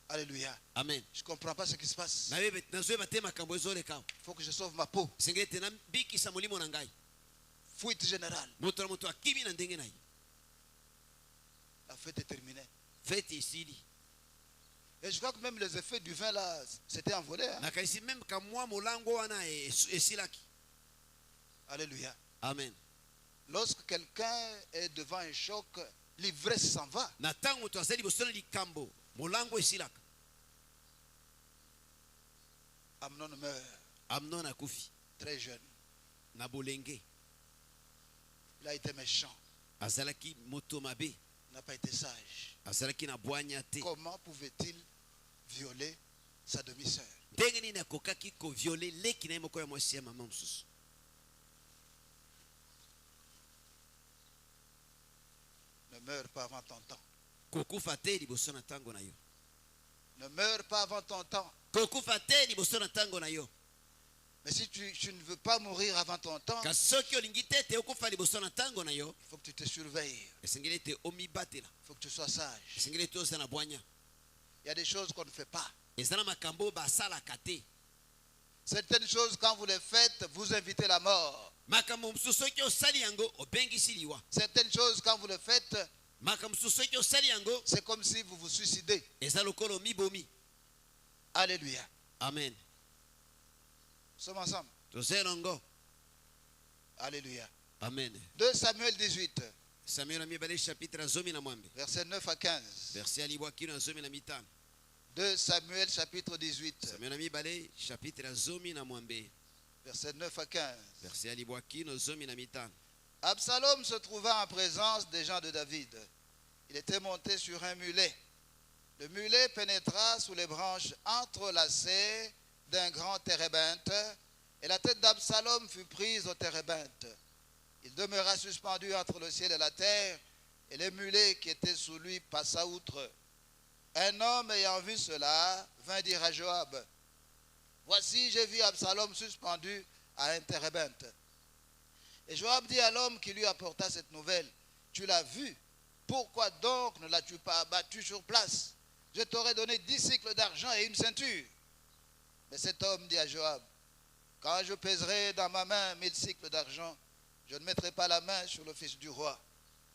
Alléluia. Amen. Je ne comprends pas ce qui se passe. nazoyeba te makambo ezoleka Il faut que je sauve ma peau. esengeli ete nabikisa molimo na ngai. Fuite générale. moto na moto akimi na ndenge na ye. La fête est terminée. fete esili. Et je crois que même les effets du vin là, c'était envolé. Hein? nakanisi meme kamwa molango wana esilaki. Alléluia. Amen. Lorsque quelqu'un est devant un choc, l'ivresse s'en va. na ntango moto azali liboso na likambo molango esilaka. Amnon meurt. Amnon akufi Très jeune. na bolenge. Il a été méchant. azalaki moto mabe. Il n'a pas été sage. azalaki na bwanya te. Comment pouvait-il violer sa demi-sœur? ndenge nini akokaki koviole leki na ye moko ya mwasi ya mama mosusu. Ne meurs pas avant ton temps. kokufa te liboso na ntango na yo. Ne meurs pas avant ton temps. kokufa te liboso na ntango na yo. Mais si tu ne veux pas mourir avant ton temps, kasi soki olingi te ete okufa liboso na ntango na yo, il faut que tu te surveilles. esengeli ete omibatela. Il faut que tu sois sage. esengeli ete oza na bwanya. Il y a des choses qu'on ne fait pas. eza na makambo basalaka te. Certaines choses, quand vous les faites, vous invitez la mort. makambo mosusu soki osali yango obengisi liwa. Certaines choses, quand vous les faites, makambo mosusu soki osali yango c'est comme si vous vous suicidez. eza lokola omibomi. Alléluia. Amen. Nous sommes ensemble. toza elongo. Alléluia. Amen. 2 Samuel 18, samuel ya mibale chapitre ya zomi na mwambe versets 9 à 15. verse ya libwa kino ya zomi na mitano. 2 Samuel chapitre 18, samuel ya mibale chapitre ya zomi na mwambe versets 9 à 15. verse ya libwa kino zomi na mitano. Absalom se trouva en présence des gens de David. Il était monté sur un mulet. Le mulet pénétra sous les branches entrelacées d'un grand térébinthe, et la tête d'Absalom fut prise au térébinthe. Il demeura suspendu entre le ciel et la terre, et le mulet qui était sous lui passa outre. Un homme ayant vu cela vint dire à Joab, « Voici, j'ai vu Absalom suspendu à un térébinthe. » Et Joab dit à l'homme qui lui apporta cette nouvelle, « Tu l'as vu, pourquoi donc ne l'as-tu pas abattu sur place? Je t'aurais donné 10 cycles d'argent et une ceinture. » Mais cet homme dit à Joab, « Quand je pèserai dans ma main 1000 cycles d'argent, je ne mettrai pas la main sur le fils du roi,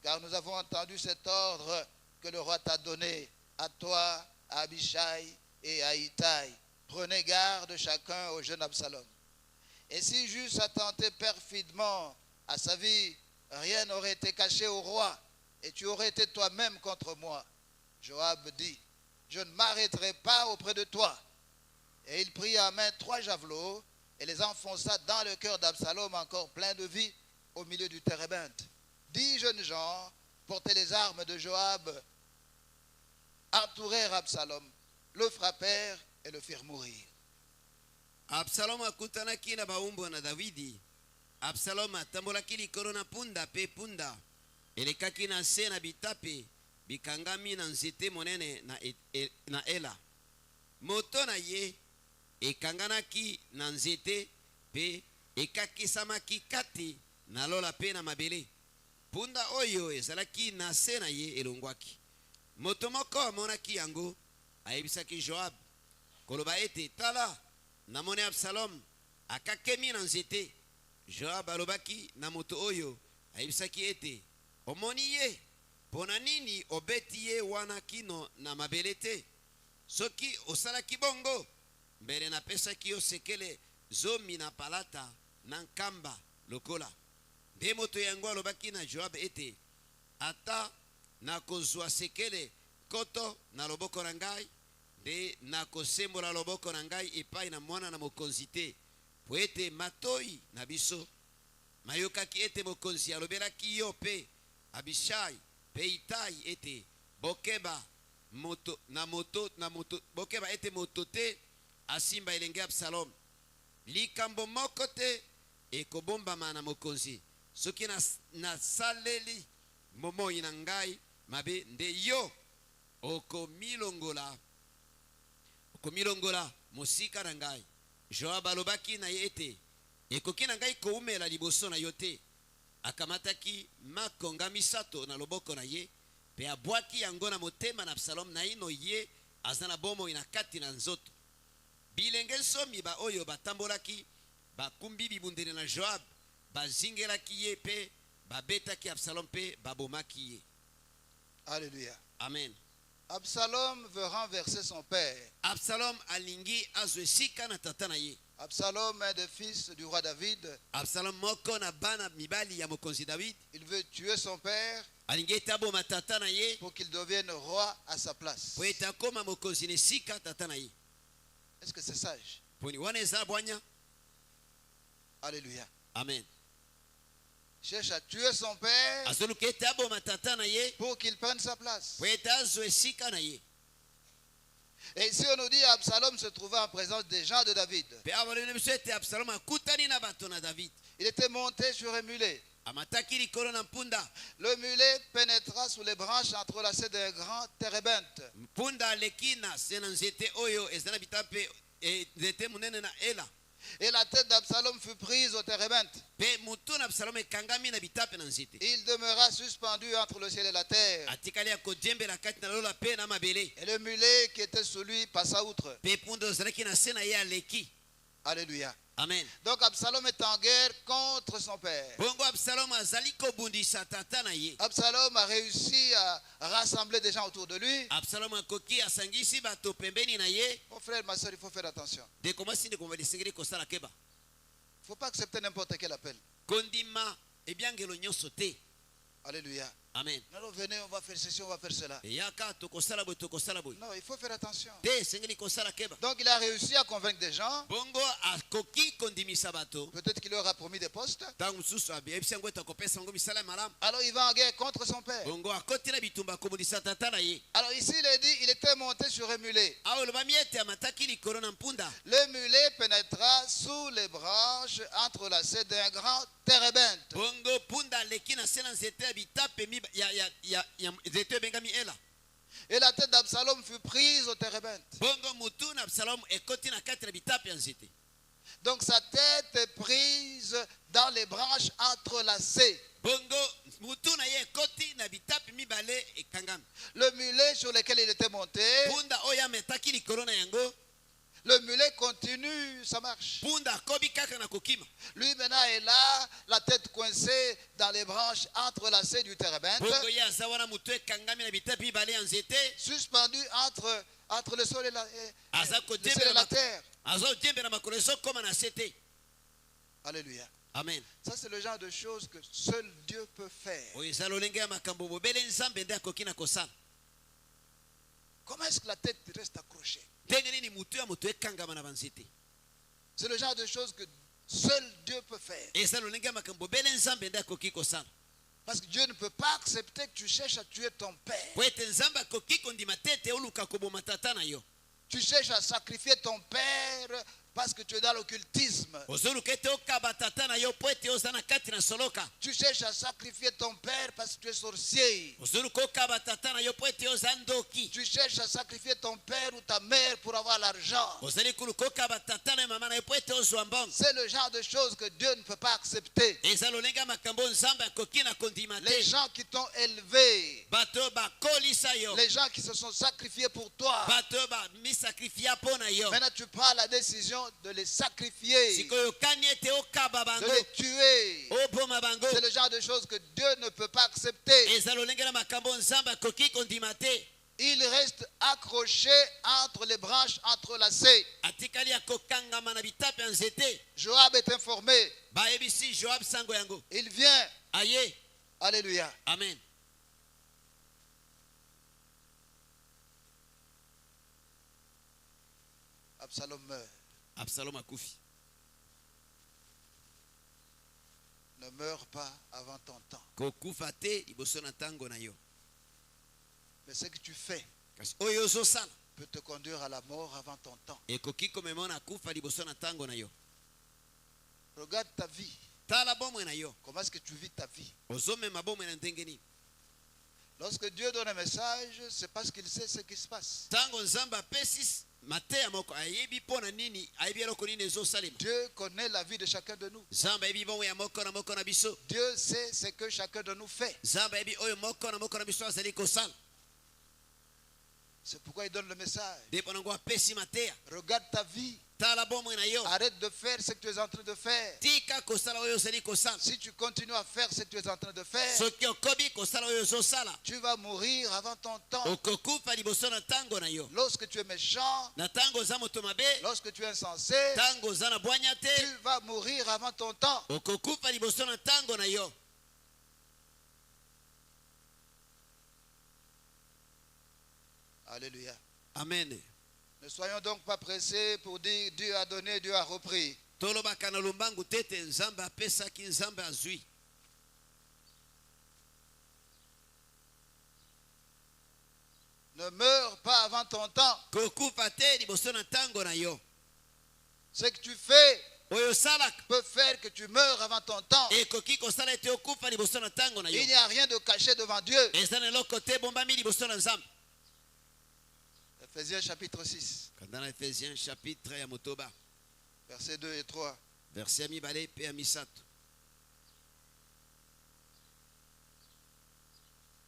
car nous avons entendu cet ordre que le roi t'a donné à toi, à Abishai et à Itaï. Prenez garde chacun au jeune Absalom. Et si j'eusse attenté perfidement à sa vie, rien n'aurait été caché au roi, et tu aurais été toi-même contre moi. » Joab dit, « Je ne m'arrêterai pas auprès de toi. » Et il prit en main 3 javelots et les enfonça dans le cœur d'Absalom encore plein de vie au milieu du térébinthe. 10 jeunes gens portaient les armes de Joab, entourèrent Absalom, le frappèrent et le firent mourir. absalom akutanaki na baumbu na davidi. absalom atambolaki likolo na punda pe punda elekaki na se na bitape bikangami na nzete monene na ela. moto na ye ekanganaki na nzete pe ekakisamaki kati na lola pe na mabele. punda oyo ezalaki na se na ye elongwaki. moto moko amonaki yango ayebisaki Joab koloba ete tala namoni Absalom akakemi na nzete. Joab alobaki na moto oyo ayebisaki ete omoni ye, pona nini obeti ye wana kino na mabele te? Soki osalaki bongo mbele napesaki yo sekele 10 na palata na nkamba lokola. Nde moto yango alobaki na Joab ete ata nakozwa sekele koto na loboko na ngai, nde nakosembola loboko na ngai epai na mwana na mokonzi te, po ete matoi na biso mayokaki ete mokonzi alobelaki yo pe Abishai pe Itai ete bokeba moto bokeba ete moto te asimba elenge Absalom. Likambo moko te ekobombama na mokonzi soki nasaleli momoi na ngai mabe, nde yo okomilongola mosika na ngai. Joab alobaki na ye ete ekoki na ngai koumela liboso na yo te. Akamataki makonga misato na loboko na ye pe abwaki yango na motema na Absalom naino ye aza na bomoi na kati na nzoto. Bilenge nsomi ba oyo batambolaki bakumbi bibundeli na Joab bazingelaki ye pe babetaki Absalom pe babomaki ye. Alléluia. Amen. Absalom veut renverser son père. Absalom alingi azwe sika na tata na ye. Absalom est le fils du roi David. Absalom moko na bana mibali ya mokonzi David. Il veut tuer son père Alingi etaboma tata na ye pour qu'il devienne roi à sa place. po etakoma mokonzi ne sika tata na ye. Est-ce que c'est sage? Poni wana eza bwanya. Alléluia. Amen. Cherche à tuer son père Azoluka etaboma tata na ye pour qu'il prenne sa place. po etazwe sika na ye. Et ici on nous dit Absalom se trouvait en présence des gens de David. Pe abalone biso ete Absalom akutani na bato na David. Il était monté sur un mulet. Amataki likolo na mpunda. Le mulet pénétra sous les branches entrelacées d'un grand térébinthe. Mpunda aleki na se na nzete oyo eza na bitape nzete munene na ela. Et la tête d'Absalom fut prise au térébinthe. Pe mutu na Absalom ekangami na bitape na nzete. Il demeura suspendu entre le ciel et la terre. Atikali akojembela kati na lola pe na mabele. Et le mulet qui était sous lui passa outre. Pe punda ozalaki na se na ye aleki. Alléluia. Amen. Donc Absalom est en guerre contre son père. Bongo Absalom azali kobundisa tata na ye. Absalom a réussi à rassembler des gens autour de lui. Absalom akoki asangisi bato pembeni na ye. Mon frère, ma soeur, il faut faire attention. De komasi ndeko malisengeli kosala keba. Il ne faut pas accepter n'importe quel appel. Kondima ebyangelo nyonso te. Alléluia. Amen. Non, non, venez, on va faire ceci, on va faire cela. Eyaka tokosala boy tokosala boy. Non, il faut faire attention. Te sengeli kosala keba. Donc il a réussi à convaincre des gens. Bongo akoki kondimisa bato. Peut-être qu'il leur a promis des postes. Tangu mususu abiyebisa ngo etakopesa ngo misala malamu. Alors il va en guerre contre son père. Bongo akoti na bitumba komundisa tata na ye. Alors ici il est dit, il était monté sur un mulet. Awo lobami ete amataki likolo na mpunda. Le mulet pénétra sous les branches entrelacées d'un grand térébinthe. Bongo punda aleki na se na nzete ya bitape ya nzete ebengami ela. Et la tête d'Absalom fut prise au térébinthe. Bongo mutu na Absalom ekoti na kati na bitape ya nzete. Donc sa tête est prise dans les branches entrelacées. Bongo mutu na ye ekoti na bitape mibale ekangami. Le mulet sur lequel il était monté, Punda oyo ametaki likolo na yango. le mulet continue sa marche. Punda akobi kaka na kokima. Lui maintenant est là, la tête coincée dans les branches entrelacées du térébinthe, Bongo ye aza wana mutu ekangami na bitape mibale ya nzete. suspendu entre le sol et la, Aza le ciel et la terre. Azo jembe na makolo ezokoma na sete. Alléluia. Amen. Ça, c'est le genre de choses que seul Dieu peut faire. Oyo eza lolenge ya makambo bobele nzambe nde akoki na kosala. Comment est-ce que la tête reste accrochée? Ndenge nini mutu ya moto ekangama na banzete. C'est le genre de choses que seul Dieu peut faire. Eza lolenge ya makambo bobele nzambe nde akoki kosala. Parce que Dieu ne peut pas accepter que tu cherches à tuer ton père. Po ete nzambe akoki kondima tete oluka koboma tata na yo. Tu cherches à sacrifier ton père parce que tu es dans l'occultisme. Ozoluka ete okaba tata na yo po ete oza na kati na soloka. Tu cherches à sacrifier ton père parce que tu es sorcier. Ozoluka okaba tata na yo po ete oza ndoki. Tu cherches à sacrifier ton père ou ta mère pour avoir l'argent. Ozali kuluka okaba tata na mama na yo po ete ozwa mbongo. C'est le genre de choses que Dieu ne peut pas accepter. Eza lolenge ya makambo nzambe akoki na kondima te. Les gens qui t'ont élevé, Bato bakolisa yo. les gens qui se sont sacrifiés pour toi, Bato bamisakrifia mpo na yo. maintenant tu prends la décision de les sacrifier, Sikoyo kani ete okaba de bango. les tuer. Oboma bango. C'est le genre de choses que Dieu ne peut pas accepter. Eza lolenge na makambo nzambe akoki kondima te. Il reste accroché entre les branches entrelacées. Atikali akokangama na bitape ya nzete. Joab est informé. Bayebisi Joab sango yango. Il vient. Aye. Alléluia. Amen. Absalom meurt. Absalom akufi. Ne meurs pas avant ton temps. Kokufa te liboso na tango na yo. Mais ce que tu fais Kasi oyo ozosala peut te conduire à la mort avant ton temps. ekoki komemona kufa liboso na tango na yo. Regarde ta vie. Tala bomwe na yo. Comment est-ce que tu vis ta vie? Ozomema bomwe na ndenge nini? Lorsque Dieu donne un message, c'est parce qu'il sait ce qui se passe. Tango nzambe apesi mateya moko ayebi mpo na nini ayebi eloko nini ezosalema. Dieu connaît la vie de chacun de nous. Nzambe ayebi bomwe ya moko na biso. Dieu sait ce que chacun de nous fait. Nzambe ayebi oyo moko na biso azali kosala. C'est pourquoi il donne le message. nde mpo nango apesi mateya. Regarde ta vie. Tala bomoi na yo. Arrête de faire ce que tu es en train de faire. Tika kosala oyo ozali kosala. Si tu continues à faire ce que tu es en train de faire, soki okomi kosala oyo ozosala, tu vas mourir avant ton temps. okokufa liboso na ntango na yo. Lorsque tu es méchant, Na ntango oza moto mabe, lorsque tu es insensé, ntango oza na bwanya te, tu vas mourir avant ton temps. okokufa liboso na ntango na yo. Alléluia. Amen. Ne soyons donc pas pressés pour dire Dieu a donné, Dieu a repris. Tolobaka na lombangu tete nzambe apesaki nzambe azwi. Ne meurs pas avant ton temps. Kokufa te liboso na ntango na yo. Ce que tu fais Oyo osalaka peut faire que tu meurs avant ton temps. ekoki kosala ete okufa liboso na ntango na yo. Il n'y a rien de caché devant Dieu. Eza na eloko te ebombami liboso na nzambe. Ephésiens chapitre 6, Kanda na Ephésiens chapitre ya motoba, versets 2 et 3. verset ya mibale mpe ya misato.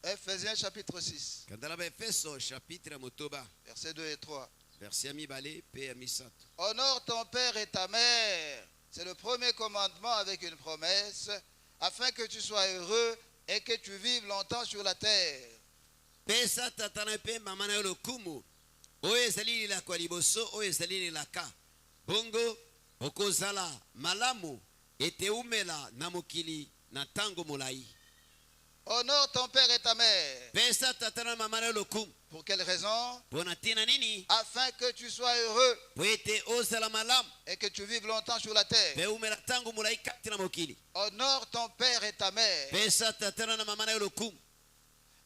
Ephésiens chapitre 6, Kanda na baefeso chapitre ya motoba, versets 2 et 3. verset ya mibale mpe ya misato. Honore ton père et ta mère. C'est le premier commandement avec une promesse, afin que tu sois heureux et que tu vives longtemps sur la terre. Pesa tata na mpe mama na yo lokumu oyo ezali lilaka ya liboso oyo ezali lilaka bongo okozala malamu ete umela na mokili na ntango molai. Honore ton père et ta mère. Pesa tata na mama na yo lokumu Pour quelle raison? mpo na ntina nini? Afin que tu sois heureux Po ete ozala malamu et que tu vives longtemps sur la terre. mpe umela ntango molai kati na mokili. Honore ton père et ta mère. Pesa tata na mama na yo lokumu.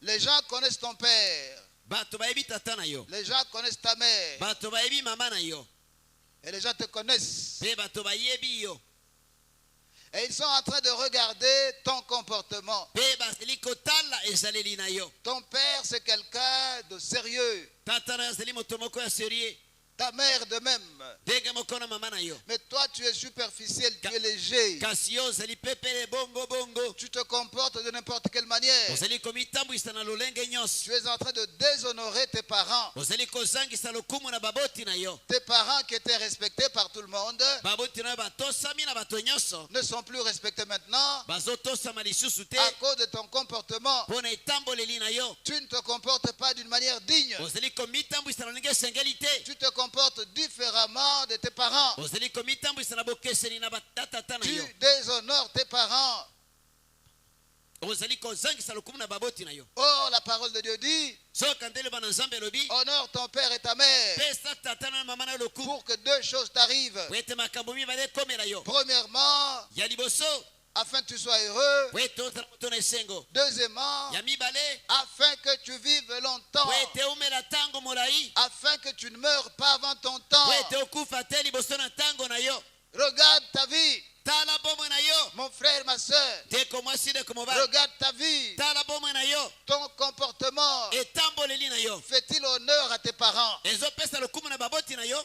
Les gens connaissent ton père. Bato bayebi tata na yo, Les gens connaissent ta mère. bato bayebi mama na yo, Et les gens te connaissent. mpe bato bayebi yo, Et ils sont en train de regarder ton comportement. mpe bazali kotala ezaleli na yo. Ton père, c'est quelqu'un de sérieux. Tata na yo azali moto moko ya serie, Ta mère de même. ndenge moko na mama na yo. Mais toi, tu es superficiel, tu es léger. Kasi yo ozali pepele bongo bongo, Tu te comportes de n'importe quelle manière. ozali komitambwisa na lolenge nyonso, Tu es en train de déshonorer tes parents. ozali kozangisa lokumu na baboti na yo. Tes parents qui étaient respectés par tout le monde Baboti na yo batosami na bato nyonso, ne sont plus respectés maintenant bazotosama lisusu te à cause de ton comportement. mpo na etamboleli na yo. Tu ne te comportes pas d'une manière digne. Ozali komitambwisa na lolenge esengeli te, Tu te comportes différemment de tes parents. ozali komitambwisa na bokeseni na batatata na yo, Tu déshonores tes parents. ozali kozangisa lokumu na baboti na yo. Or, la parole de Dieu dit, Soka nde eloba na nzambe elobi honore ton père et ta mère pesa tata na mama na yo lokumu pour que deux choses t'arrivent. po ete makambo mibale ekomela yo. Premièrement, Ya liboso afin que tu sois heureux. po ete ozala moto na esengo. Deuxièmement, Ya mibale afin que tu vives longtemps. po ete umela ntango molai, Afin que tu ne meurs pas avant ton po temps. ete okufa te liboso na ntango na yo. Regarde ta vie, Tala bomoi na yo, mon frère, ma soeur. ndeko mwasi ndeko mobali. Regarde ta vie, Tala bomoi na yo, ton comportement. etamboleli na yo, Fait-il honneur à tes parents? ezopesa lokumu na baboti na yo.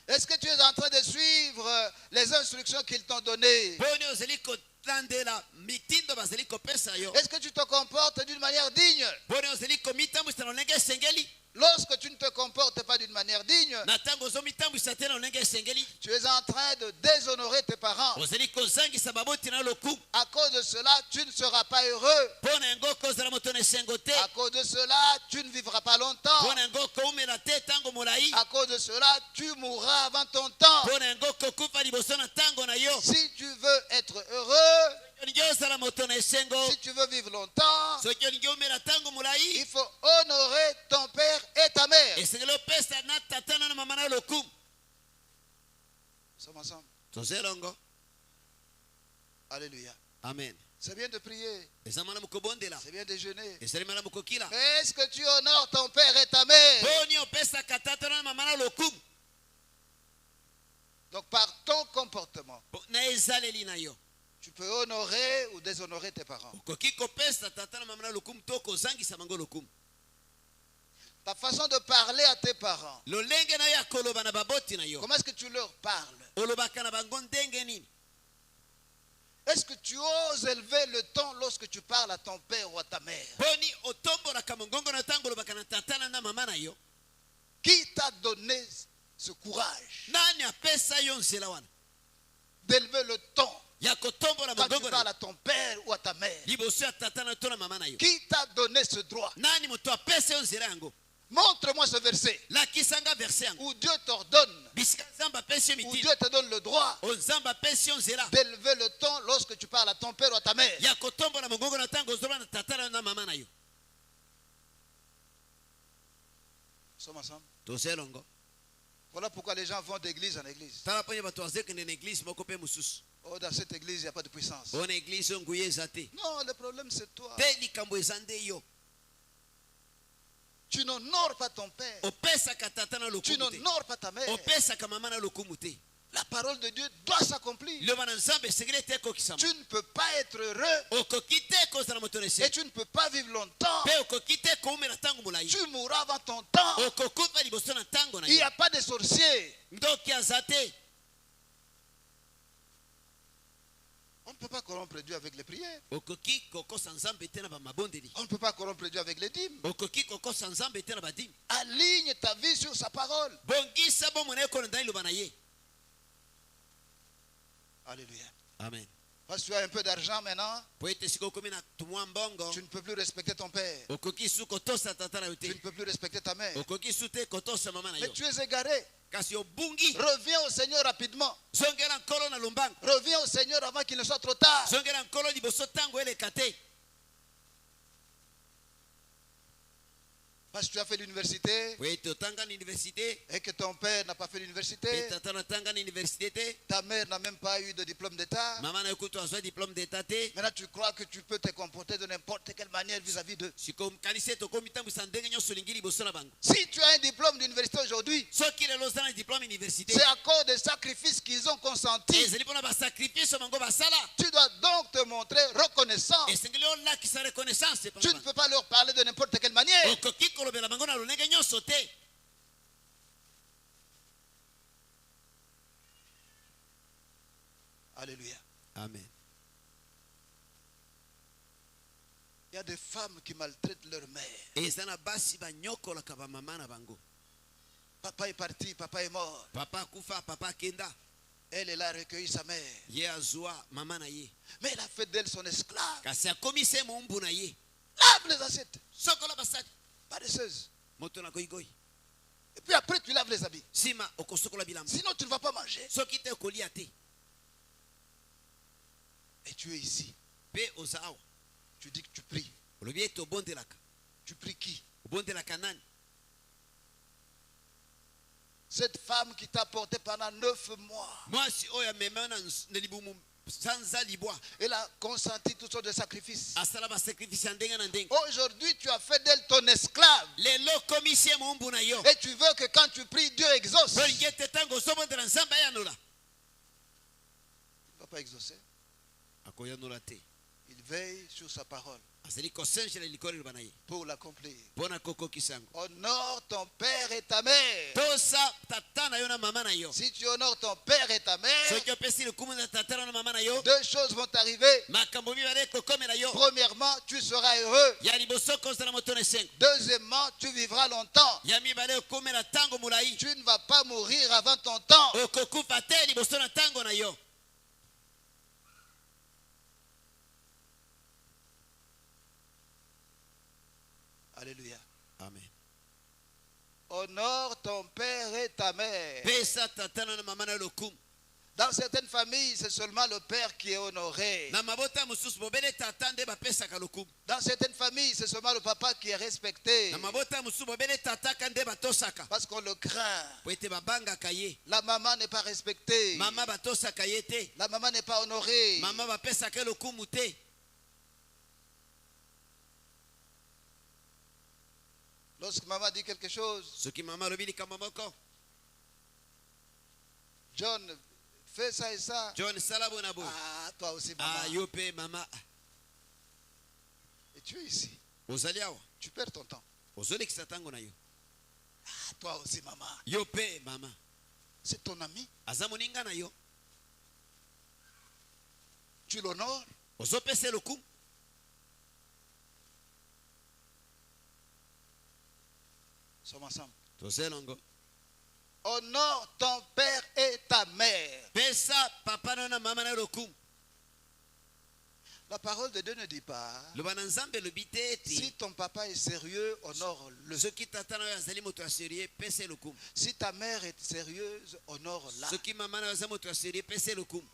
Est-ce que tu es en train de suivre les instructions qu'ils t'ont données? Poni ozali kolandela mitindo bazali kopesa yo. Est-ce que tu te comportes d'une manière digne? Poni ozali komitambwisa na lolenge esengeli. Lorsque tu ne te comportes pas d'une manière digne, Na ntango ozomitambwisa te na lolenge esengeli, tu es en train de déshonorer tes parents. ozali kozangisa baboti na yo lokumu. À cause de cela, tu ne seras pas heureux. Mpo na yango kozala moto na esengo te, À cause de cela, tu ne vivras pas longtemps. mpo na yango koumela te ntango molai, À cause de cela, tu mourras avant ton temps. mpo na yango kokufa liboso na ntango na yo. Si tu veux être heureux, Olingi ozala moto na esengo, si tu veux vivre longtemps, soki olingi omela ntango molai, il faut honorer ton père et ta mère. esengeli opesa na tata na mama na yo lokumu. Nous sommes ensemble. Toza elongo. Alléluia. Amen. C'est bien de prier, Eza malamu kobondela, c'est bien de jeûner. ezali malamu kokila. Mais est-ce que tu honores ton père et ta mère? Poni opesaka tata na mama na yo lokumu. Donc par ton comportement, Na ezaleli na yo, tu peux honorer ou déshonorer tes parents. okoki kopesa tata na mama na yo lokumu to kozangisa bango lokumu. Ta façon de parler à tes parents, Lolenge na yo ya koloba na baboti na yo, comment est-ce que tu leur parles? olobaka na bango ndenge nini? Est-ce que tu oses élever le ton lorsque tu parles à ton père ou à ta mère? Poni otombolaka mongongo na tango lobaka na tata na mama na yo. Qui t'a donné ce courage Nani apesa yo nzela wana d'élever le ton ya kotombola quand tu mongongo parles na à ton père ou à ta mère? liboso ya tata na to na mama na yo? Qui t'a donné ce droit? Nani moto apesa yo nzela yango? Montre-moi ce verset Lakisanga verset yango. où Dieu t'ordonne, Bisika nzambe apesi yo où miti. Dieu te donne le droit O nzambe apesi yo nzela d'élever le ton lorsque tu parles à ton père ou à ta mère. ya kotombola mongongo na tango ozoloba na tata na mama na yo. Nous sommes ensemble. Tozelongo. Voilà pourquoi les gens vont d'église en église. Tala ponye bato azekende na église moko pe mususu. Oh, dans cette église, il n'y a pas de puissance. Ona église nguye ezate. Non, le problème c'est toi. Te likambo ezande yo. Tu n'honores pas ton père. Opesaka tata na Tu lokumu te. n'honores pas ta mère. Opesaka mama na lokumu te. La parole de Dieu doit s'accomplir. Loba na nzambe segele te kokisama. Tu ne peux pas être heureux Okoki te kozala moto na et se. tu ne peux pas vivre longtemps. Pe okoki te koumela tango molai. Tu mourras avant ton temps. Okokufa liboso na tango na Il n'y yo. a pas de sorciers. Ndoki azate. On ne peut pas corrompre Dieu avec les prières. Okoki kokosa nzambe te na ba mabondeli. On ne peut pas corrompre Dieu avec les dîmes. Okoki kokosa nzambe te na ba dimi. Aligne ta vie sur sa parole. Bongisa bo mona ko ndai loba na ye. Alléluia. Amen. Parce que tu as un peu d'argent maintenant, Po ete siko komi na tumwa mbongo. tu ne peux plus respecter ton père. Okoki su kotosa tata na yo Tu te. ne peux plus respecter ta mère. Okoki su te kotosa mama na Mais yo. tu es égaré. Kasi obungi. Reviens au Seigneur rapidement. Zongera nkolo na lombango. Reviens au Seigneur avant qu'il ne soit trop tard. Zongera nkolo liboso tango eleka te. Parce que tu as fait l'université Po ete otanga na université. et que ton père n'a pas fait Pe l'université. tata na tanga na université te. Ta mère n'a même pas eu de diplôme d'État. Mama na yo kutu azwa diplôme d'état te. Maintenant, tu crois que tu peux te comporter de n'importe quelle manière vis-à-vis d'eux. Siko kanisa tokomi tambwisa ndenge nyonso olingi liboso na bango. Si tu as un diplôme d'université aujourd'hui, Soki lelo oza na diplôme université. c'est à cause des sacrifices qu'ils ont consentis. Ezali mpona basacrifice bango basala. Tu dois donc te montrer reconnaissant. Esengeli olakisa reconnaissance epa na Tu ne bango. peux pas leur parler de n'importe quelle manière. Okoki kolobela bango na lolenge nyonso te. Alléluia. Amen. Il y a des femmes qui maltraitent leur mère. Eza na basi banyokolaka bamama na bango. Papa est parti, papa est mort. Papa akufa, papa akenda. Elle, elle a recueilli sa mère. Ye azwa mama na ye. Mais elle a fait d'elle son esclave. Kasi akomise mombu na ye. Lave les assiettes. Sokola basali. Paresseuse. Moto na goigoi. Et puis après, tu laves les habits. Sima okosokola bilamba. Sinon, tu ne vas pas manger. Soki te okolia te. Et tu es ici. Pe oza awa. Tu dis que tu pries. Olobi ete obondelaka. Tu pries qui? Obondelaka nani? Cette femme qui t'a porté pendant 9 mois. Mwasi oyo amema na libumu sanza libwa. Elle a consenti toutes sortes de sacrifices. Asala basacrifice ya ndenge na ndenge. Aujourd'hui, tu as fait d'elle ton esclave. Lelo okomisi ye mombu na yo. Et tu veux que quand tu pries, Dieu exauce. Olingi ete tango ozobondela nzambe ayanola. Il ne va pas exaucer. Akoyanola te. Il veille sur sa parole Asali kosengela likolo liloba na ye. pour l'accomplir. Mpona kokokisa yango. Honore ton père et ta mère. Tosa tata na yo na mama na yo. Si tu honores ton père et ta mère, Soki opesi likumu na tata na mama na yo. deux choses vont t'arriver. Makambo mibale ekokomela yo. Premièrement, tu seras heureux. Ya liboso kozala moto na esengo. Deuxièmement, tu vivras longtemps. Ya mibale ekomela tango molai. Tu ne vas pas mourir avant ton temps. Okokufa te liboso na tango na yo. Alléluia. Amen. Honore ton père et ta mère. Pesa tata na mama na lokumu. Dans certaines familles, c'est seulement le père qui est honoré. Na mabota mosusu bobele tata nde bapesaka lokumu. Dans certaines familles, c'est seulement le papa qui est respecté. Na mabota mosusu bobele tata ka nde batosaka. Parce qu'on le craint. Po ete babangaka ye. La maman n'est pas respectée. Mama batosaka ye te. La maman n'est pas honorée. Mama bapesaka lokumu te. Lorsque maman dit quelque chose, Soki mama lobi likambo moko. John, fais ça et ça. John salabo na bo. Ah, toi aussi, maman. Ah yo pe mama. Et tu es ici. Ozali awa. Tu perds ton temps. Ozolekisa tango na yo. Ah, toi aussi, maman. Yo pe mama. C'est ton ami. Aza moninga na yo. Tu l'honores. Ozopesa lokumu. Sommes ensemble. tozelongo. Honore ton père et ta mère. Pesa papa na mama na lokumu. La parole de Dieu ne dit pas, Loba na nzambe lobi te ete si ton papa est sérieux, honore-le. soki tata na yo azali moto ya serie pese lokumu. Si ta mère est sérieuse, honore-la. Soki mama na yo azali moto ya serie pese lokumu.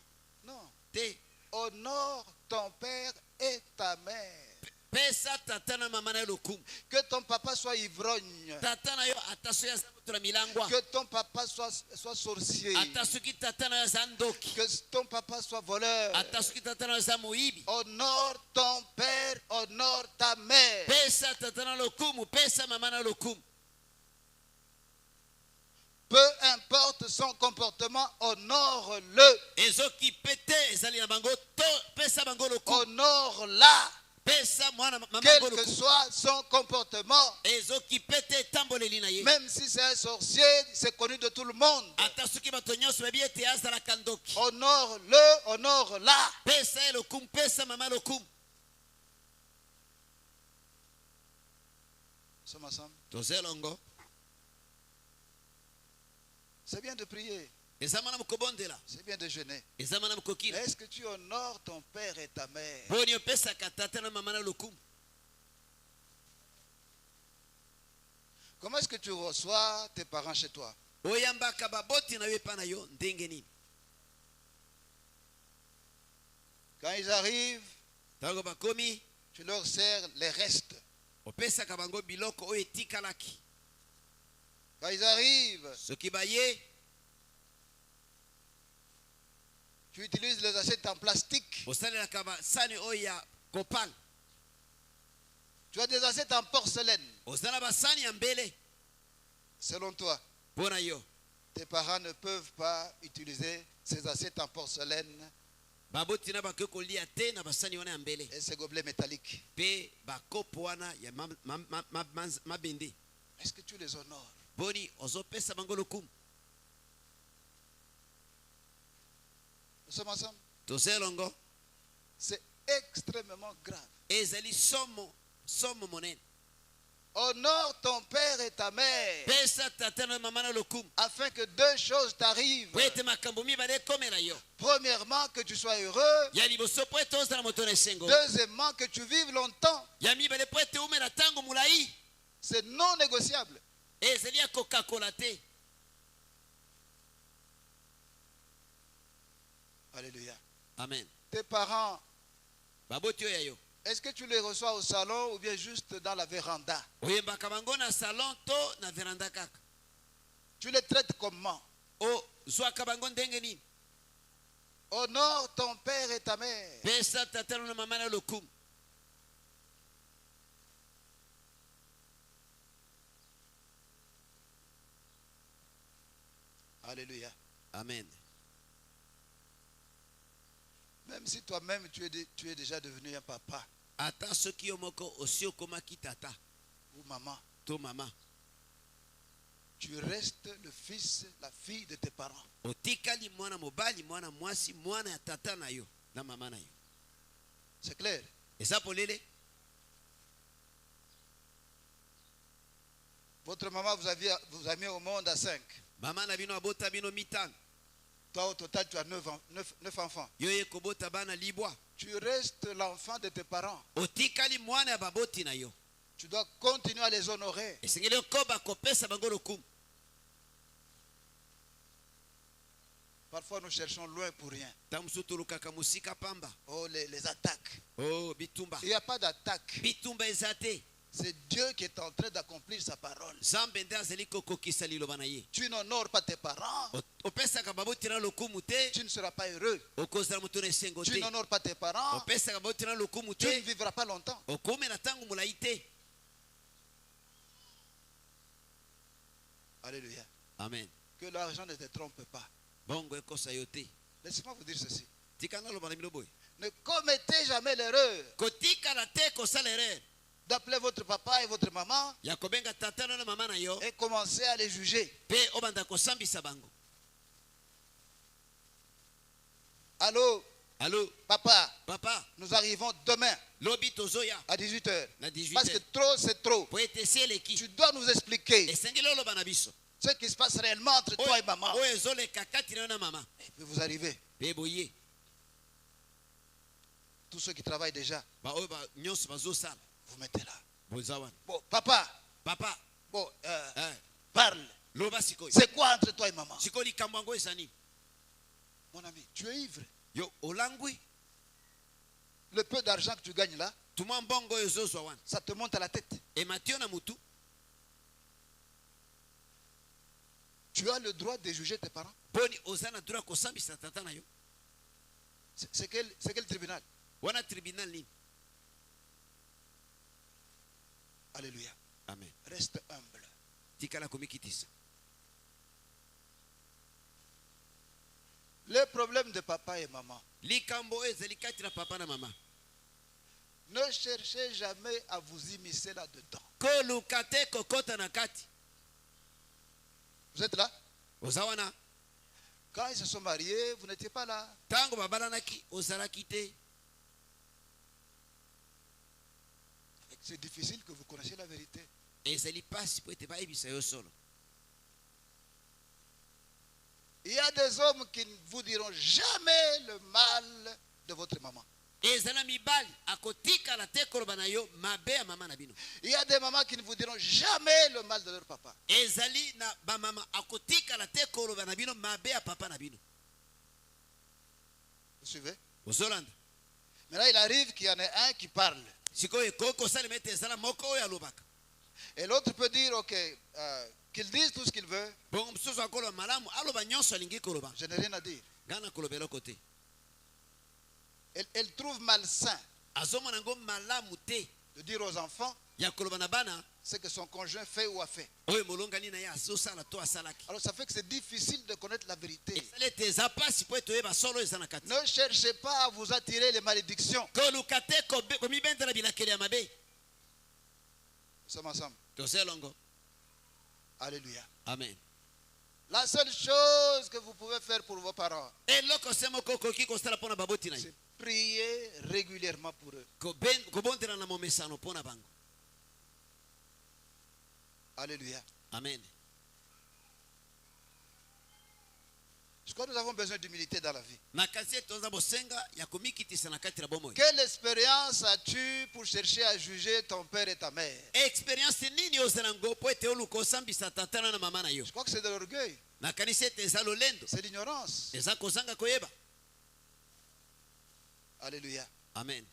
Non. Te Honore ton père et ta mère. pesa tata na mama na yo lokumu. Que ton papa soit ivrogne. Tata na yo ata soki aza moto na milangwa. Que ton papa soit sorcier. Ata soki tata na yo aza ndoki. Que ton papa soit voleur. Ata soki tata na yo aza moyibi. Honore ton père, honore ta mère. Pesa tata na lokumu, pesa mama na lokumu. Peu importe son comportement, honore-le. Ezoki pete ezali na bango to pesa bango lokumu. Honore-la. Pesa mwana mama Quel bango que lokumu. soit son comportement. Ezoki pete tamboleli na ye. Même si c'est un sorcier, c'est connu de tout le monde. Ata soki bato nyonso bayebi ete azalaka ndoki. Honore-le, honore-la. Pesa ye lokumu, pesa mama lokumu. Sommes ensemble. Tozelongo. C'est bien de prier. Eza mwana mokobondela. C'est bien de jeûner. Eza mwana mokokila. Est-ce que tu honores ton père et ta mère? Boni opesaka tata na mama na lokumu. Comment est-ce que tu reçois tes parents chez toi? Oyambaka baboti na yo epa na yo ndenge nini? Quand ils arrivent, Tango bakomi tu leur sers les restes. opesaka bango biloko oyo etikalaki. Quand ils arrivent, Soki baye tu utilises les assiettes en plastique. osalelaka basani oyo ya kopal. Tu as des assiettes en porcelaine. Ozala basani ya mbele. Selon toi, Mpo na yo tes parents ne peuvent pas utiliser ces assiettes en porcelaine baboti na bakoki kolia te na basani wana ya mbele. et ces gobelets métalliques. Mpe bakopo wana ya mabende. Est-ce que tu les honores? Boni ozopesa bango lokumu. Nous sommes ensemble. Tozelongo. C'est extrêmement grave. Ezali somo monene. Honore ton père et ta mère Pesa tata na mama na lokumu. afin que deux choses t'arrivent. Po ete makambo mibale ekomela yo. Premièrement, que tu sois heureux. Ya liboso po ete ozala moto na esengo. Deuxièmement, que tu vives longtemps. Ya mibale po ete umela ntango molai. C'est non négociable. Ezali ya kokakola te. Alléluia. Amen. Tes parents, Baboti oyo ya yo. est-ce que tu les reçois au salon ou bien juste dans la véranda? Oyembaka bango na salon to na veranda kaka. Tu les traites comment? Ozwaka bango ndenge nini? Honore ton père et ta mère. Pesa tata na mama na lokumu. Alléluia. Amen. Même si toi-même tu es déjà devenu un papa Ata soki yo moko osi okomaki tata ou maman, to mama. tu restes le fils, la fille de tes parents. Otikali mwana mobali, mwana mwasi, mwana ya tata na yo na mama na yo. C'est clair? Eza polele? Votre maman vous a mis au monde à 5. Mama na bino abota bino mitano. Toi au total tu as 9 enfants. Yo ye kobota bana libwa. Tu restes l'enfant de tes parents. Otikali mwana ya baboti na yo. Tu dois continuer à les honorer. Esengeli okoba kopesa bango lokumu. Parfois nous cherchons loin pour rien. Tamusu tulukaka musika pamba. Oh, les attaques. Oh, bitumba. Il n'y a pas d'attaque. Bitumba ezate. C'est Dieu qui est en train d'accomplir sa parole. Zambe nde azali kokokisa liloba na ye. Tu n'honores pas tes parents, Opesaka baboti na lokumu te. tu ne seras pas heureux. Okozala moto na esengo Tu te. n'honores pas tes parents, Opesaka baboti na lokumu tu ne te. vivras pas longtemps. Okomela ntango molai te. Alléluia. Amen. Que l'argent ne te trompe pas. Bongo ekosa yo te. Laissez-moi vous dire ceci. Tika na loba na bino boye. Ne commettez jamais l'erreur Kotikala te kosala erreur. d'appeler votre papa et votre maman Ya kobenga tata na mama na yo. et commencer à les juger. Pe obanda kosambisa bango. Allô? Allô, Papa, papa, nous arrivons demain lobi tozoya à 18h. na 18 Parce que heures. trop, c'est trop. Po ete sieleki. Tu dois nous expliquer Esengeli oloba na biso. ce qui se passe réellement entre toi et maman. Oyo ezoleka kati na yo na mama. Et puis vous arrivez, Pe boye. tous ceux qui travaillent déjà, Ba oyo ba nyonso bazosala. vous mettez là. Boza wana. Bon, papa, Papa, bon, eh, parle. loba sikoyo. C'est quoi entre toi et maman? Sikoyo likambo yango ezani. Mon ami, tu es ivre. Yo olangwi. Le peu d'argent que tu gagnes là, Tuma mbongo oyo ezozwa wana. ça te monte à la tête. Ematio na mutu. Tu as le droit de juger tes parents. Poni oza na droit kosambisa tata na yo. C'est quel tribunal? Wana tribunal nini? Alléluia. Amen. Reste humble. Tikala komikitisa. Le problème de papa et maman, Likambo oyo ezali kati na papa na mama. ne cherchez jamais à vous immiscer là-dedans. Koluka te kokota na kati. Vous êtes là? Oza wana. Quand ils se sont mariés, vous n'étiez pas là. Tango babalanaki ozalaki te. C'est difficile que vous connaissiez la vérité. Ezali pasi po ete bayebisa yo solo. Il y a des hommes qui ne vous diront jamais le mal de votre maman. Ezala mibali akotikala te koloba na yo mabe ya mama na bino. Il y a des mamans qui ne vous diront jamais le mal de leur papa. Ezali na ba mama akotikala te koloba na bino mabe ya papa na bino. Vous suivez? Ozolanda. Maintenant, il arrive qu'il y en ait un qui parle. Sikoyo koko salema ete ezala moko oyo alobaka. Et l'autre peut dire, ok, qu'il dise tout ce qu'il veut. Bongo mosusu akoloba malamu aloba nyonso alingi koloba. Je n'ai rien à dire. Ngana kolobela kote. Elle trouve malsain Azomona ngo malamu te de dire aux enfants ya koloba na bana ce que son conjoint fait ou a fait. oyo molongani na ye azosala to asalaki. Alors ça fait que c'est difficile de connaître la vérité. Ezali ete eza pasi po ete oyeba solo eza na kati. Ne cherchez pas à vous attirer les malédictions. Koluka te komibendela bilakeli ya mabe. Nous sommes ensemble. Toza elongo. Alléluia. Amen. La seule chose que vous pouvez faire pour vos parents, Eloko se moko okoki kosala mpo na baboti na ye. c'est prier régulièrement pour eux. Kobondela na momesano mpo na bango. Alléluia. Amen. Je crois que nous avons besoin d'humilité dans la vie. Na kasi ete toza bosenga ya komikitisa na kati na bomoi. Quelle expérience as-tu pour chercher à juger ton père et ta mère? Experience nini ozala ngo po ete oluka osambisa tata na mama na yo. Je crois que c'est de l'orgueil. Nakanisi ete eza lolendo. C'est l'ignorance. Eza kozanga koyeba. Alléluia. Amen.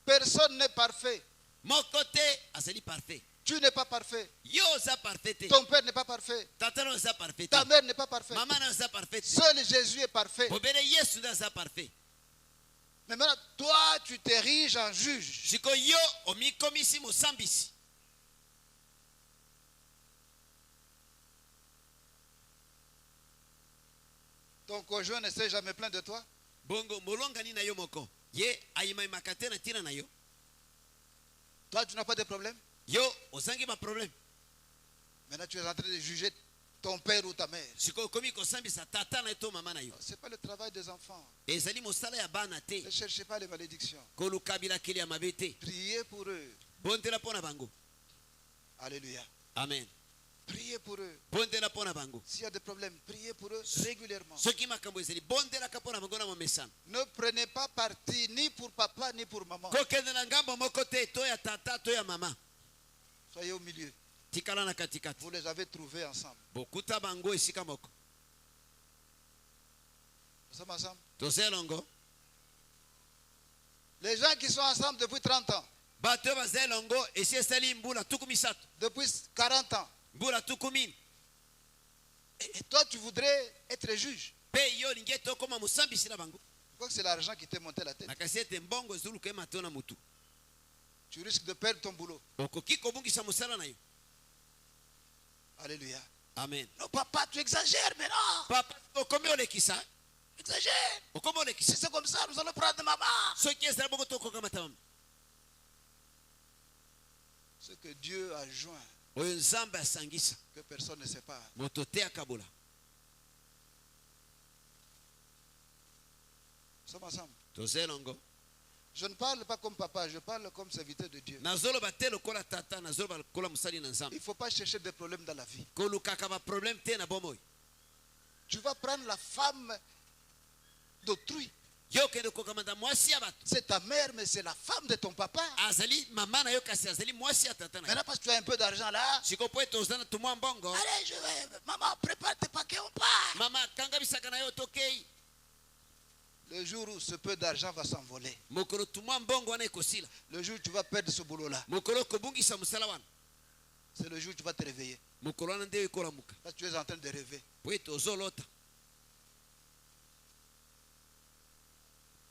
Personne n'est parfait. Moko te azali parfait. Tu n'es pas parfait. Yo oza parfait te. Ton père n'est pas parfait. Tata na oza parfait te. Ta mère n'est pas parfaite. Mama na oza parfait te. Seul Jésus est parfait. Bobele Yesu nde aza parfait. Mais maintenant, toi, tu t'ériges en juge. Siko yo omikomisi mosambisi. Ton conjoint ne s'est jamais plaint de toi. Bongo molongani na yo moko. Ye ayimayimaka te na ntina na yo. Toi, tu n'as pas de problème. Yo ozangi ba problème. Maintenant, tu es en train de juger ton père ou ta mère. Siko okomi kosambisa tata na to mama na yo. Ce n'est pas le travail des enfants. Ezali mosala ya bana te. Ne cherchez pas les malédictions. Koluka bilakeli ya mabe te. Priez pour eux. Bondela mpo na bango. Alléluia. Amen. Priez pour eux. Bondela mpo na bango. S'il y a des problèmes, priez pour eux régulièrement. Soki makambo ezali bondelaka mpo na bango na momesano. Ne prenez pas parti ni pour papa ni pour maman. Kokende na ngambo moko te to ya tata to ya mama. Soyez au milieu. Tikala na katikati. Vous les avez trouvés ensemble. Bokuta bango esika moko. Nous sommes ensemble. Toza elongo. Les gens qui sont ensemble depuis 30 ans, Bato baza elongo esi esali mbula tuku misato. depuis 40 ans, Mbula tuku mini. et toi tu voudrais être juge. Pe yo lingi ete okoma mosambisi na bango. Je crois que c'est l'argent qui t'est monté la tête. Nakasi ete mbongo ezoluka ema to na mutu. Tu risques de perdre ton boulot. Okoki kobungisa mosala na yo. Alléluia. Amen. Non, papa, tu exagères maintenant. Papa okomi olekisa. Exagère. Okomi Si olekisa. c'est comme ça, nous allons prendre maman. Soki ezala bongo tokokamata mama. Ce que Dieu a joint, Oyo nzambe asangisa. que personne ne sépare. Moto te akabola. Nous sommes ensemble. toza elongo. Je ne parle pas comme papa, je parle comme serviteur de Dieu. Nazoloba te lokola tata, nazoloba lokola musali na Il nzambe. ne faut pas chercher des problèmes dans la vie. Kolukaka ba problème te na bomoi. Tu vas prendre la femme d'autrui. Yo kende kokamanda mwasi ya bato. C'est ta mère, mais c'est la femme de ton papa. Azali mama na yo kasi azali mwasi ya tata na yo. Maintenant, parce que tu as un peu d'argent là. Siko po toza na tumwa mbongo. Allez, je vais. Maman, prépare tes paquets, on part. Mama kanga bisaka na yo tokei. Le jour où ce peu d'argent va s'envoler. Mokolo tumwa mbongo wana ekosila. Le jour où tu vas perdre ce boulot-là. Mokolo kobungisa musala wana. C'est le jour où tu vas te réveiller. Mokolo wana nde ekola muka. Parce que tu es en train de rêver. Po tozolota.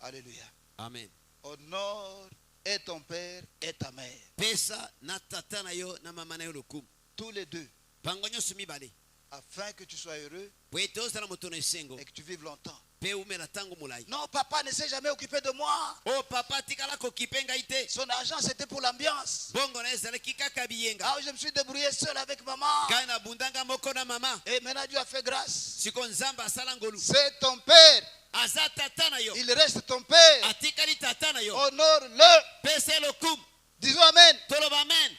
Alléluia. Amen. Honore et ton père et ta mère. Pesa na tata na yo na mama na yo lokumu. Tous les deux. Bango nyonso mibale. Afin que tu sois heureux Po tozala moto na esengo. et que tu vives longtemps. Pe umela tango mulai. Non, papa ne s'est jamais occupé de moi. Oh papa tikala kokipe ngai te. Son argent, c'était pour l'ambiance. Bongo na ezalaki kaka biyenga. Ah, je me suis débrouillé seul avec maman. Ngai na bundanga moko na mama. Et maintenant, Dieu a fait grâce. Siko nzamba asala ngolu. C'est ton père. Aza tata na yo. Il reste ton père. Atikali tata na yo. Honore-le. Pesa lokumu. Disons Amen. Toloba amen.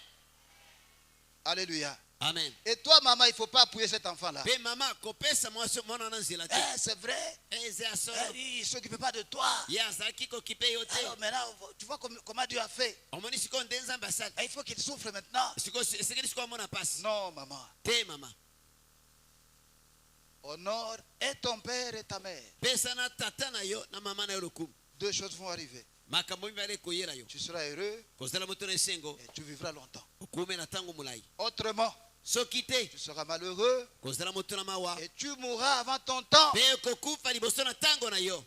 Alléluia. Amen. Et toi, maman, il ne faut pas appuyer cet enfant-là. Pe mama kopesa mwana na nzela te. C'est vrai. Eze asolo. Il ne s'occupe pas de toi. Ye azalaki kokipe yo te. Alors maintenant, tu vois comment Dieu a fait. Omoni siko nde nzambe asali. Il faut qu'il souffre maintenant. Siko esekeli siko amona pasi. Non, maman. Te mama. Honore et ton père et ta mère. Pesa na tata na yo na mama na yo lokumu. Deux choses vont arriver. Makambo mibale koyela yo. Tu seras heureux Kozala moto na esengo. et tu vivras longtemps. Okume na tango mulai. Autrement, Soki te. tu seras malheureux Kozala moto na mawa. et tu mourras avant ton temps. Pe kokufa liboso na tango na yo.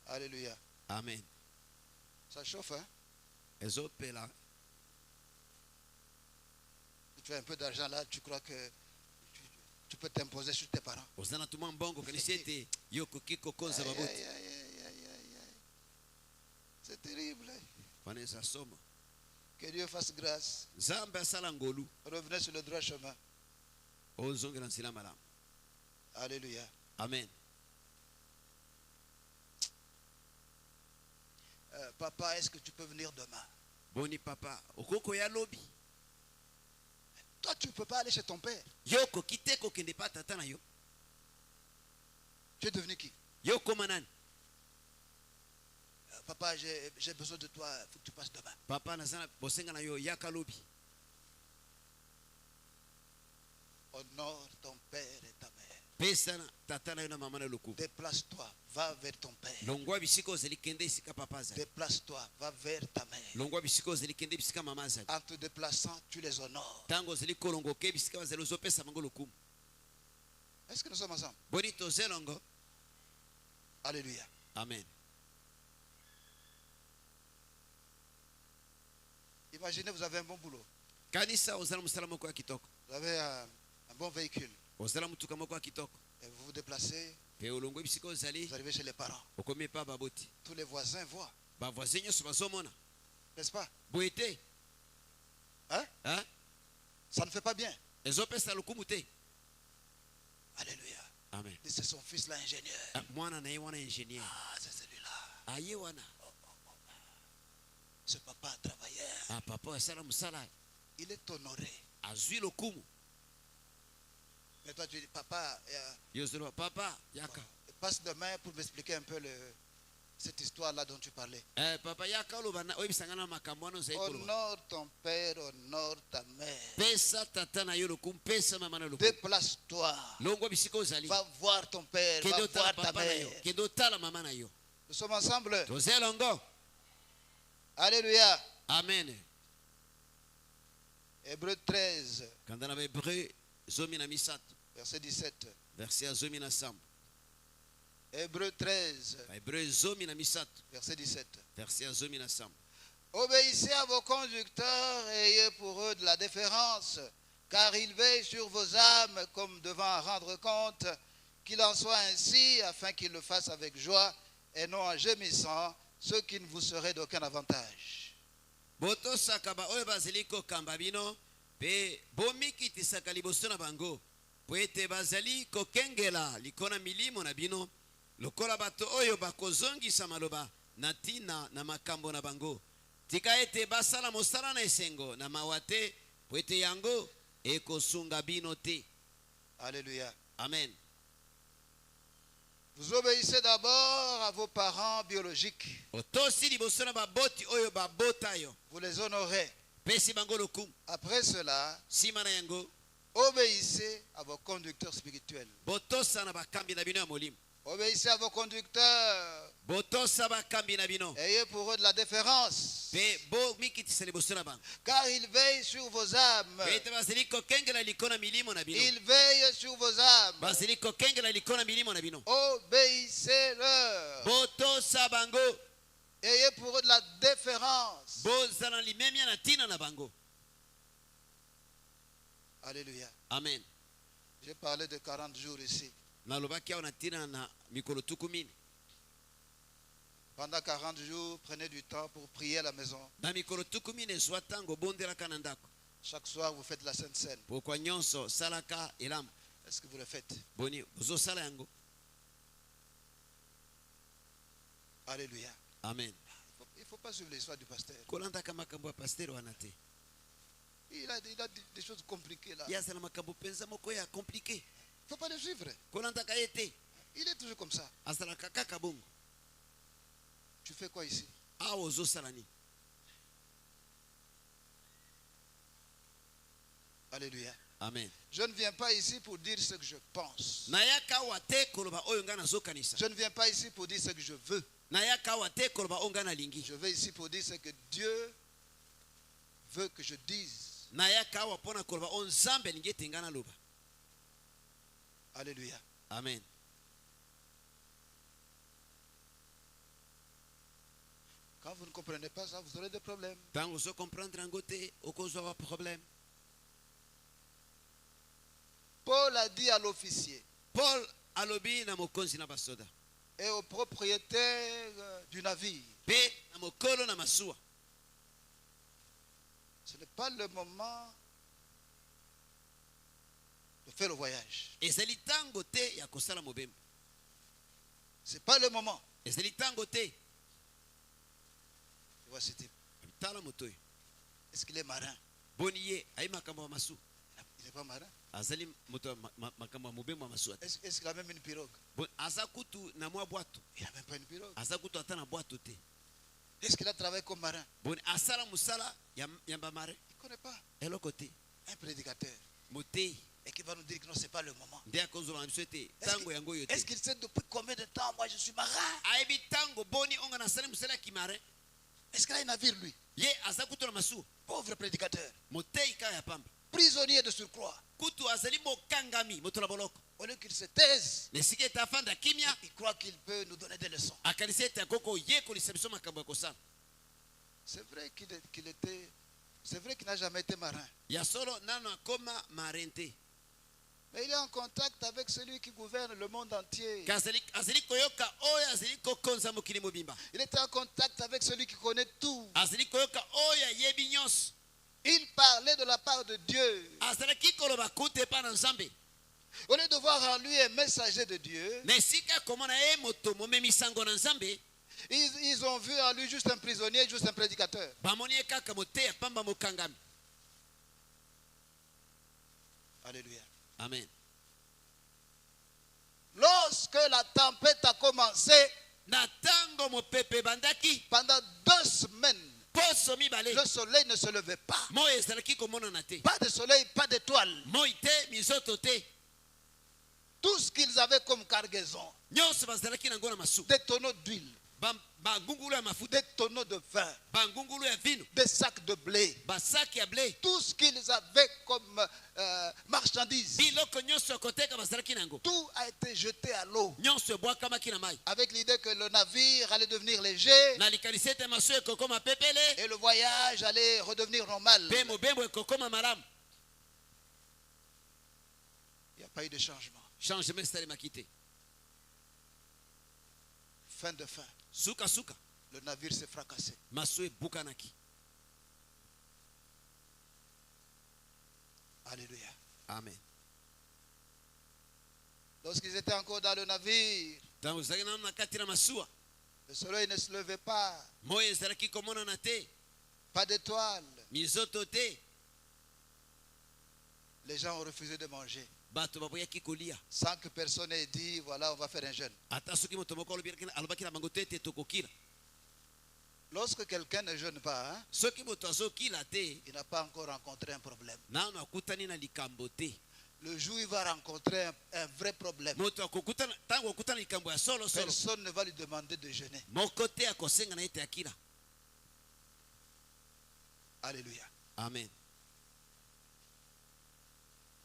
Alléluia. Amen. Ça chauffe, hein? Ezopela. Si tu as un peu d'argent là, tu crois que tu peux t'imposer sur tes parents. Ozana tuma mbongo kanisi ete yo koki kokonza Aïe, baboti. aïe, aïe, aïe, aïe, aïe, aïe. C'est terrible. Vanessa soma. Que Dieu fasse grâce. Nzambe asala ngolu. Revenez sur le droit chemin. Ozongela nzela malamu. Alléluia. Amen. Papa, est-ce que tu peux venir demain? Boni papa. Okoko ya lobi. Toi, tu ne peux pas aller chez ton père. Yo koki te kokende pa tata na yo. Tu es devenu qui? Yo koma nani? Papa, j'ai besoin de toi. Il faut que tu passes demain. Papa nazana bosenga na yo yaka lobi. Honore ton père et ta mère. Pesa na tata na yo na mama na lokumu. Déplace-toi. Va vers ton père. Longwa bisiko zeli kende isika papa azali. Déplace-toi. Va vers ta mère. Longwa bisiko zeli kende bisika mama azali. En te déplaçant, tu les honores. Tango zeli kolongo ke bisika bazali ozopesa bango lokumu. Est-ce que nous sommes ensemble? Boni tozelongo. Alléluia. Amen. Imaginez, vous avez un bon boulot. Kanisa ozala musala moko ya kitoko. Vous avez un bon véhicule. Ozala mutuka moko ya kitoko. Et vous vous déplacez, Pe olongo bisika ozali. vous arrivez chez les parents. Okomi pa baboti. Tous les voisins voient. Bavoisin nyonso bazomona. N'est-ce pas? Boye te. Hein? Hein? Ça ne fait pas bien. Ezopesa lokumu te. Alléluia. Amen. C'est son fils là, ingénieur. Ah, mwana na ye wana ingénieur. Ah, c'est celui-là. Aye wana. Ce papa travailleur. Ah papa asala musala. Il est honoré. Azui lokumu. Mais toi, tu dis, papa, Yozolo papa yaka. passe demain pour m'expliquer un peu cette histoire-là dont tu parlais. Papa yaka lobana oyebisangana makambo wana ozali koloba. Honore ton père, honore ta mère. Pesa tata na yo lokumu, pesa mama na lokumu. Déplace-toi. Longwa bisika ozali. Va voir ton père, Kende va otala voir ta papa na yo. mère. Kende otala mama na yo. Nous sommes ensemble. Tozelongo. Alléluia. Amen. Hébreux 13, Kanda na Hébreu zomi na misato. verset 17. Verset ya zomi na sambo. Hébreux 13, Hébreu zomi na misato. verset 17. Verset ya zomi na sambo. Obéissez à vos conducteurs et ayez pour eux de la déférence, car ils veillent sur vos âmes comme devant en rendre compte, qu'il en soit ainsi, afin qu'ils le fassent avec joie et non en gémissant, ce qui ne vous serait d'aucun avantage. Botosaka ba oyo bazali kokamba bino pe bomikitisaka liboso na bango po ete bazali kokengela likona milimo na bino lokola bato oyo bakozongisa maloba na ntina na makambo na bango. Tika ete basala mosala na esengo na mawa te po ete yango ekosunga bino te. Alléluia. Amen. Vous obéissez d'abord à vos parents biologiques. Otosi liboso na baboti oyo babota yo. Vous les honorez. Pesi bango lokumu. Après cela, Sima na yango obéissez à vos conducteurs spirituels. botosa na bakambi na bino ya molimo. Obéissez à vos conducteurs. Botosa bakambi na bino. Ayez pour eux de la déférence. Pe bo mikitisa liboso na bango. Car ils veillent sur vos âmes. Pe ete bazali kokengela likona milimo na bino. Ils veillent sur vos âmes. Bazali kokengela likona milimo na bino. Obéissez-leur. Botosa bango. Ayez pour eux de la déférence. Bozala limemia na tina na bango. Alléluia. Amen. J'ai parlé de 40 jours ici. Nalobaki awa na tina na mikolo tukumini. Pendant 40 jours, prenez du temps pour prier à la maison. Na mikolo tukumini ezwa tango bondelaka na ndako. Chaque soir, vous faites la Sainte Seine. Pokwa nyonso salaka elamu. Est-ce que vous le faites? Boni bozosala yango. Alléluia. Amen. Il ne faut pas suivre l'histoire du pasteur. Kolandaka makambo ya pasteur wana te. Il a des choses compliquées là. Il ne Yazala makambo penza moko ya compliqué. faut pas le suivre. Kolandaka ye te. Il est toujours comme ça. Azalaka kaka bongo. Tu fais quoi ici? Awa ozosala nini? Alléluia. Amen. Je ne viens pas ici pour dire ce que je pense. Nayaka awa te koloba oyo nga nazokanisa. Je ne viens pas ici pour dire ce que je veux. Nayaka awa te koloba oyo nga nalingi. Je vais ici pour dire ce que Dieu veut que je dise. Nayaka awa pona koloba oyo Nzambe alingi ete nga naloba. Alléluia. Amen. Quand vous ne comprenez pas ça, vous aurez des problèmes. Tango zo comprendre yango te okozwa ba problème. Paul a dit à l'officier Paul alobi na mokonzi na basoda. et au propriétaire du navire, Pe na mokolo na masuwa. ce n'est pas le moment de faire le voyage. Ezali tango te ya kosala mobembo. Ce n'est pas le moment. Ezali tango te. Voici type. Tala motoyo. Est-ce qu'il est marin? Boni ye ayi makambo ya masu. Il n'est pas marin. Azali moto makambo ya mobembo ya masuwa. Est-ce qu'il a même une pirogue? Bon, aza kutu na mwa bwato. Il n'a même pas une pirogue. Aza kutu ata na bwato te. Est-ce qu'il a travaillé comme marin? Bon, asala musala ya mbamare. Il ne connaît pas. Eloko te. Un prédicateur. Motei. Et qui va nous dire que non, ce n'est pas le moment. Nde akozwa na biso te. Tango yango yo te. Est-ce qu'il sait depuis combien de temps moi je suis marin? Ayebi tango boni onga na sala musala kimare. Est-ce qu'il a un navire lui? Ye aza kutu na masu. Pauvre prédicateur. Motei ka ya pamba. Prisonnier de surcroît. Kutu azali mokangami moto na boloko. Au lieu qu'il se taise, Nesike ta fanda kimia. il croit qu'il peut nous donner des leçons. Akanisi ete akoko ye kolisa biso makambo ya kosala. C'est vrai qu'il était. C'est vrai qu'il n'a jamais été marin. Ya solo nano akoma marente. Mais il est en contact avec celui qui gouverne le monde entier. Azali koyoka oyo azali kokonza mokili mobimba. Il était en contact avec celui qui connaît tout. Azali koyoka oyo ayebi nyonso. Il parlait de la part de Dieu. Azalaki koloba kute pa na Nzambe. Au lieu de voir en lui un messager de Dieu, Na esika komona ye moto momemi sango na Nzambe, ils ont vu en lui juste un prisonnier, juste un prédicateur. bamoni ye kaka moteya pamba mokangami. Alléluia. Amen. Lorsque la tempête a commencé, Na tango mopepe bandaki, pendant 2 semaines, poso mibale, le soleil ne se levait pas. moi ezalaki komonana te. Pas de soleil, pas d'étoile. Moi te, mizoto te. Tout ce qu'ils avaient comme cargaison, Nyonso bazalaki nango na masu. des tonneaux d'huile, Bangungulu ya mafuta, des tonneaux de vin, bangungulu ya vino, des sacs de blé, basaki ya blé. tout ce qu'ils avaient comme marchandises, Biloko nyonso ya koteka bazalaki nango. tout a été jeté à l'eau. Nyonso ebwakamaki na mai. Avec l'idée que le navire allait devenir léger Na likanisi ete masu ekokoma pepele, et le voyage allait redevenir normal. pe mobembo ekokoma malamu. Il n'y a pas eu de changement. Changement esalemaki te. Fin de fin. Suka suka, Le navire s'est fracassé. masu ebukanaki. Alléluia. Amen. Lorsqu'ils étaient encore dans le navire, ntango ezalaki nano na kati na masuwa le soleil ne se levait pas, moyo ezalaki komonana te, pas d'étoiles. mizoto te, Les gens ont refusé de manger bato baboyaki kolia sans que personne n'ait dit voilà, on va faire un jeûne. ata soki moto moko alobaki na bango te ete tokokila. Lorsque quelqu'un ne jeûne pas, hein, soki moto azokila te il n'a pas encore rencontré un problème. nano akutani na likambo te. Le jour où il va rencontrer un vrai problème, moto akokutana ntango akutana likambo ya solo solo, personne ne va lui demander de jeûner. moko te akosenga na ete akila. Alléluia. Amen.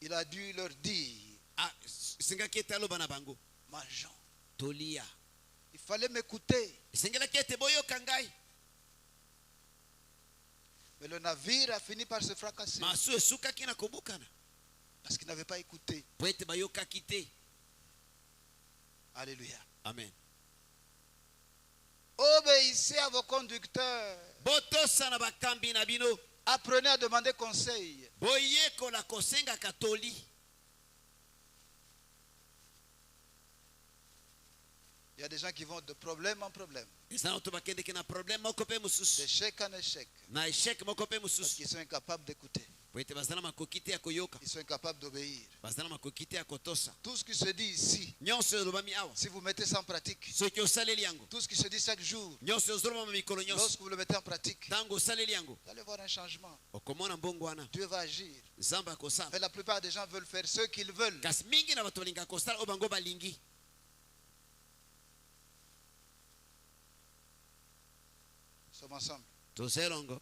Il a dû leur dire, esengaki ete aloba na bango mangeons. tolia. Il fallait m'écouter. esengelaki ete boyoka ngai. Mais le navire a fini par se fracasser masu esukaki na kobukana parce qu'il n'avait pas écouté. po ete bayokaki te. Alléluia. Amen. Obéissez à vos conducteurs. botosa na bakambi na bino. Apprenez à demander conseil. boyekola kosengaka toli. Il y a des gens qui vont de problème en problème, eza na bato bakendeki na problème moko mpe mosusu, d'échec en échec, na échec moko mpe parce mosusu, qu'ils sont incapables d'écouter. po ete baza na makoki te ya koyoka, Ils sont incapables d'obéir. baza na makoki te ya kotosa. Tout ce qui se dit ici, nyonso elobami awa si vous mettez ça en pratique, soki osaleli yango, tout ce qui se dit chaque jour, nyonso ezolobama mikolo nyonso, lorsque vous le mettez en pratique, ntango osaleli yango vous allez voir un changement. okomona mbongo wana, Dieu va agir. nzambe akosala. Mais la plupart des gens veulent faire ce qu'ils veulent. kasi mingi na bato balingaka kosala oyo bango balingi. Nous sommes ensemble. toza elongo.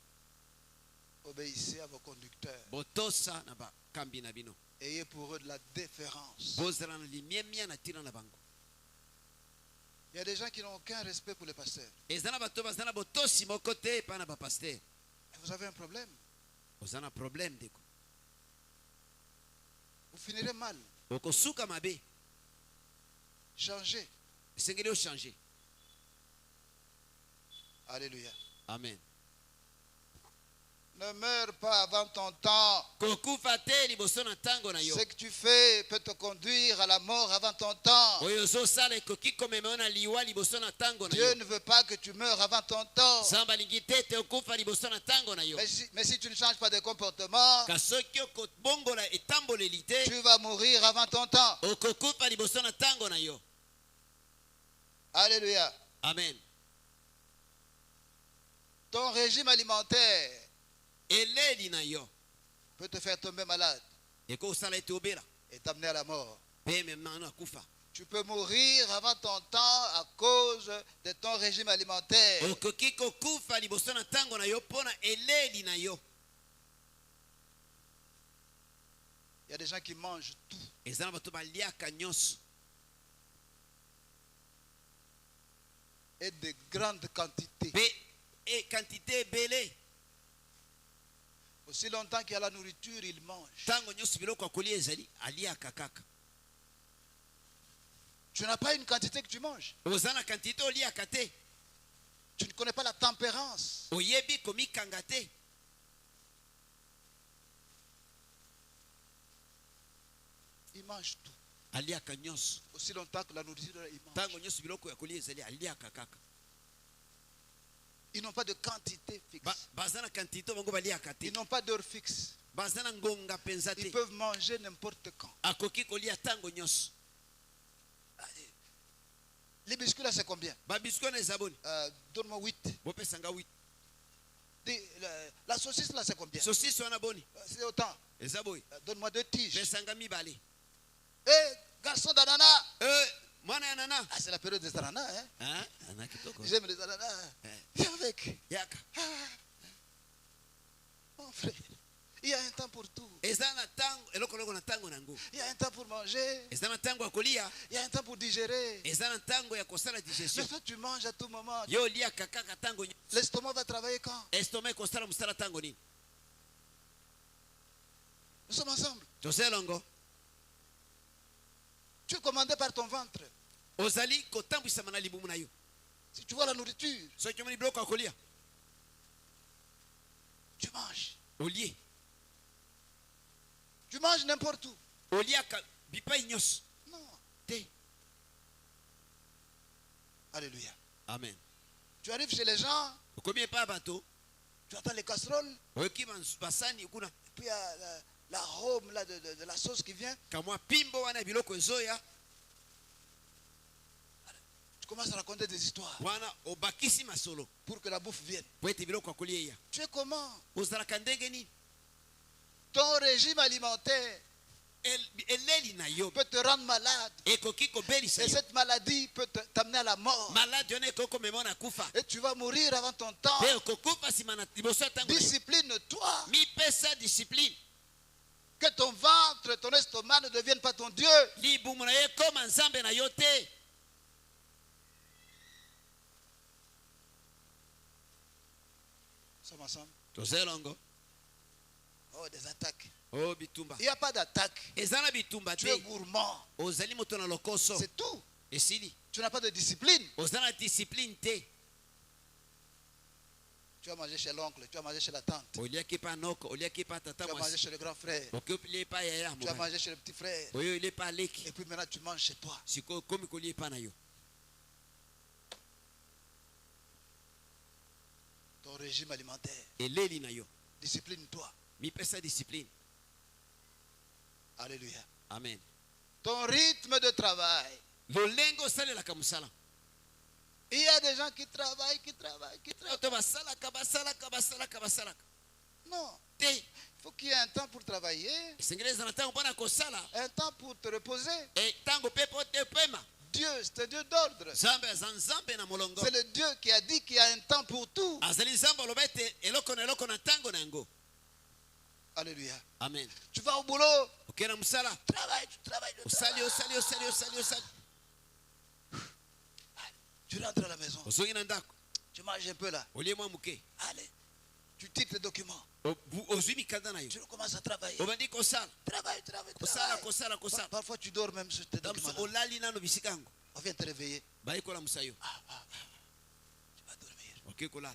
Obéissez à vos conducteurs. botosa na bakambi na bino, Ayez pour eux de la déférence. bozala na limiemia na ntina na bango. Il y a des gens qui n'ont aucun respect pour les pasteurs. eza na bato baza na botosi moko te epai na bapaster. Et vous avez un problème. oza na problème ndeko, Vous finirez mal. okosuka mabe. Changez. esengeli ochange. Alléluia. Amen. Ne meurs pas avant ton temps. kokufa te liboso na ntango na yo. Ce que tu fais peut te conduire à la mort avant ton temps. oyo ozosala ekoki komema yo na liwa liboso na ntango na Dieu yo. ne veut pas que tu meurs avant ton temps. nzambe alingi te ete okufa liboso na ntango na yo. Mais si tu ne changes pas de comportement, kasi soki okobongola etamboleli te, tu vas mourir avant ton temps. okokufa liboso na ntango na yo. Alléluia. Amen. Ton régime alimentaire eleli na yo peut te faire tomber malade ekosala ete obela et t'amener à la mort. mpe memano akufa. Tu peux mourir avant ton temps à cause de ton régime alimentaire. okoki kokufa liboso na ntango na yo mpo na eleli na yo. Il y a des gens qui mangent tout. eza na bato baliaka nyonso Et de grandes quantités. mpe quantité ebele. Aussi longtemps qu'il y a la nourriture, ils mangent. ntango nyonso biloko ya kolia ezali aliaka kaka. Tu n'as pas une quantité que tu manges. oza na quantité oliaka te, Tu ne connais pas la tempérance. oyebi komikanga te. Ils mangent tout. aliaka nyonso Aussi longtemps que la nourriture, ils mangent. ntango nyonso biloko ya kolia ezali aliaka kaka. Ils n'ont pas de quantité fixe. baza na quantité bango baliaka te, Ils n'ont pas d'heure fixe. baza na ngonga mpenza te. Ils peuvent manger n'importe quand. akoki kolia ntango nyonso. Les biscuits là, c'est combien? babiskuit wana eza boni, Donne-moi 8. bopesanga 8. La saucisse là, c'est combien? sosisi wana boni, C'est autant. eza boyi, Donne-moi 2 tiges. pesanga mibale. Garçon d'ananas. mwana ya nana. Ah, c'est la période des ananas. Hein? ana kitoko J'aime les ananas. Viens avec. yaka. Mon frère, il y a un temps pour tout. eza na ntango eloko loko na ntango nango, Il y a un temps pour manger. eza na ntango ya kolia, Il y a un temps pour digérer. eza na ntango ya kosala Mais digestion. toi, tu manges à tout moment. yo oliaka kaka ntango nyonso. L'estomac va travailler quand? estoma ekosala mosala ntango nini. Nous sommes ensemble. toza elongo. Tu es commandé par ton ventre. ozali kotambwisama na libumu na yo. Si tu vois la nourriture, soki omoni biloko ya kolia, tu manges. olie. Tu manges n'importe où. oliaka bipai nyonso. Non. te. Alléluia. Amen. Tu arrives chez les gens, Okomi pa bato tu entends les casseroles, oyoki basani kuna puis il y a l'arôme là de la sauce qui vient. kamwa pimbo wana biloko ezoya Tu commences à raconter des histoires wana obakisi masolo pour que la bouffe vienne. po ete biloko akolia eya. Tu es comment? Ozalaka ndenge nini? Ton régime alimentaire Eleli na yo peut te rendre malade. ekoki kobelisa Et yo. cette maladie peut t'amener à la mort. Maladi wana ekoki komema na kufa Et tu vas mourir avant ton temps. mpe okokufa nsima na liboso ya ntango na yo. Discipline-toi. Mipesa discipline. Que ton ventre, ton estomac ne deviennent pas ton Dieu. Libumu na yo ekoma nzambe na yo te. Nous sommes ensemble. Tozelongo. Oh, des attaques. Oh bitumba. Il n'y a pas d'attaque. Ezana bitumba Tu es te. gourmand. Ozali moto na lokoso. C'est tout. Esili. Tu n'as pas de discipline. Ozana discipline te. Tu vas manger chez l'oncle, tu vas manger chez la tante, Oliaki pa noko, oliaki pa tata tu vas manger mwasi. chez le grand frère, Okopi pa yaya tu vas mo. manger chez le petit frère. Oyo ile pa leki. Et puis maintenant tu manges chez toi. Siko komi kolie pa na yo. Ton régime alimentaire. Eleli na yo. Discipline-toi. Mipesa discipline. Alléluia. Amen. Ton rythme de travail. Lolengo salelaka musala. Il y a des gens qui travaillent. Oto basalaka basalaka basalaka. Non. Te. Il faut qu'il y ait un temps pour travailler, Sengeleza na tango mpona kosala. un temps pour te reposer. E tango pe po te pema. Dieu, c'est un Dieu d'ordre. Nzambe aza nzambe na molongo. C'est le Dieu qui a dit qu'il y a un temps pour tout. Azali nzambe aloba ete eloko na tango na yango. Alléluia. Amen. Tu vas au boulot, Okei na musala. tu travailles. Osali. Tu rentres à la maison, Ozongi na ndako. tu manges un peu là. Olie mwa muke. Allez, tu titres les documents. Ozwi mikanda na yo. Tu recommences à travailler. Obandi kosala. Travaille. Kosala. Parfois tu dors même sur tes documents. Olali nano bisika yango. On vient te réveiller. Bayi kola musayo. Tu vas dormir. Okei kolala.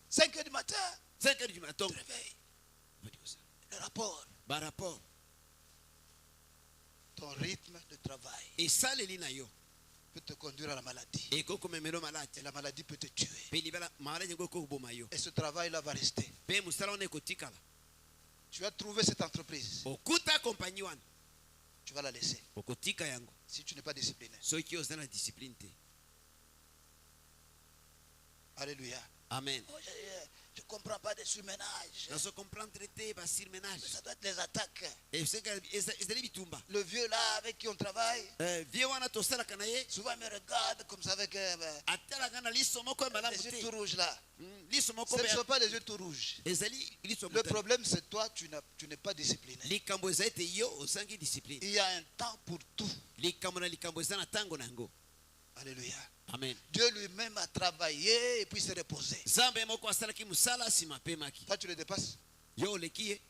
5 heures du matin, 5 heures du matin. tu te réveilles. Le rapport, Ba rapport. ton rythme de travail Esaleli na yo. peut te conduire à la maladie. Eko komemelo malati. Et la maladie peut te tuer. Pe libala maladi yango ekoboma yo. Et ce travail-là va rester. Pe musala wana ekotikala. Tu as trouvé cette entreprise. Okuta kompagnie wana. Tu vas la laisser. Okotika yango. Si tu n'es pas discipliné. Soki oza na discipline te. Alléluia. Amen. Oh, je ne comprends pas des surménages. Nazo comprendre te basir ménage. Ça doit être les attaques. Ezali bitumba. Le vieux là avec qui on travaille, Vie wana tosalaka na ye. souvent il me regarde comme ça avec Atalaka na liso moko malamu les yeux te. tout rouges là. Liso moko Ce ne be. sont pas les yeux tout rouges. Ezali liso Le moko. problème c'est toi, tu n'es pas discipliné. Likambo eza ete yo osangi discipline. Il y a un temps pour tout. Likambo na likambo eza na tango na yango. Alléluia. Amen. Dieu lui-même a travaillé et puis s'est reposé. Nzambe moko asalaki musala nsima apemaki. Toi tu le dépasses. Yo oleki ye.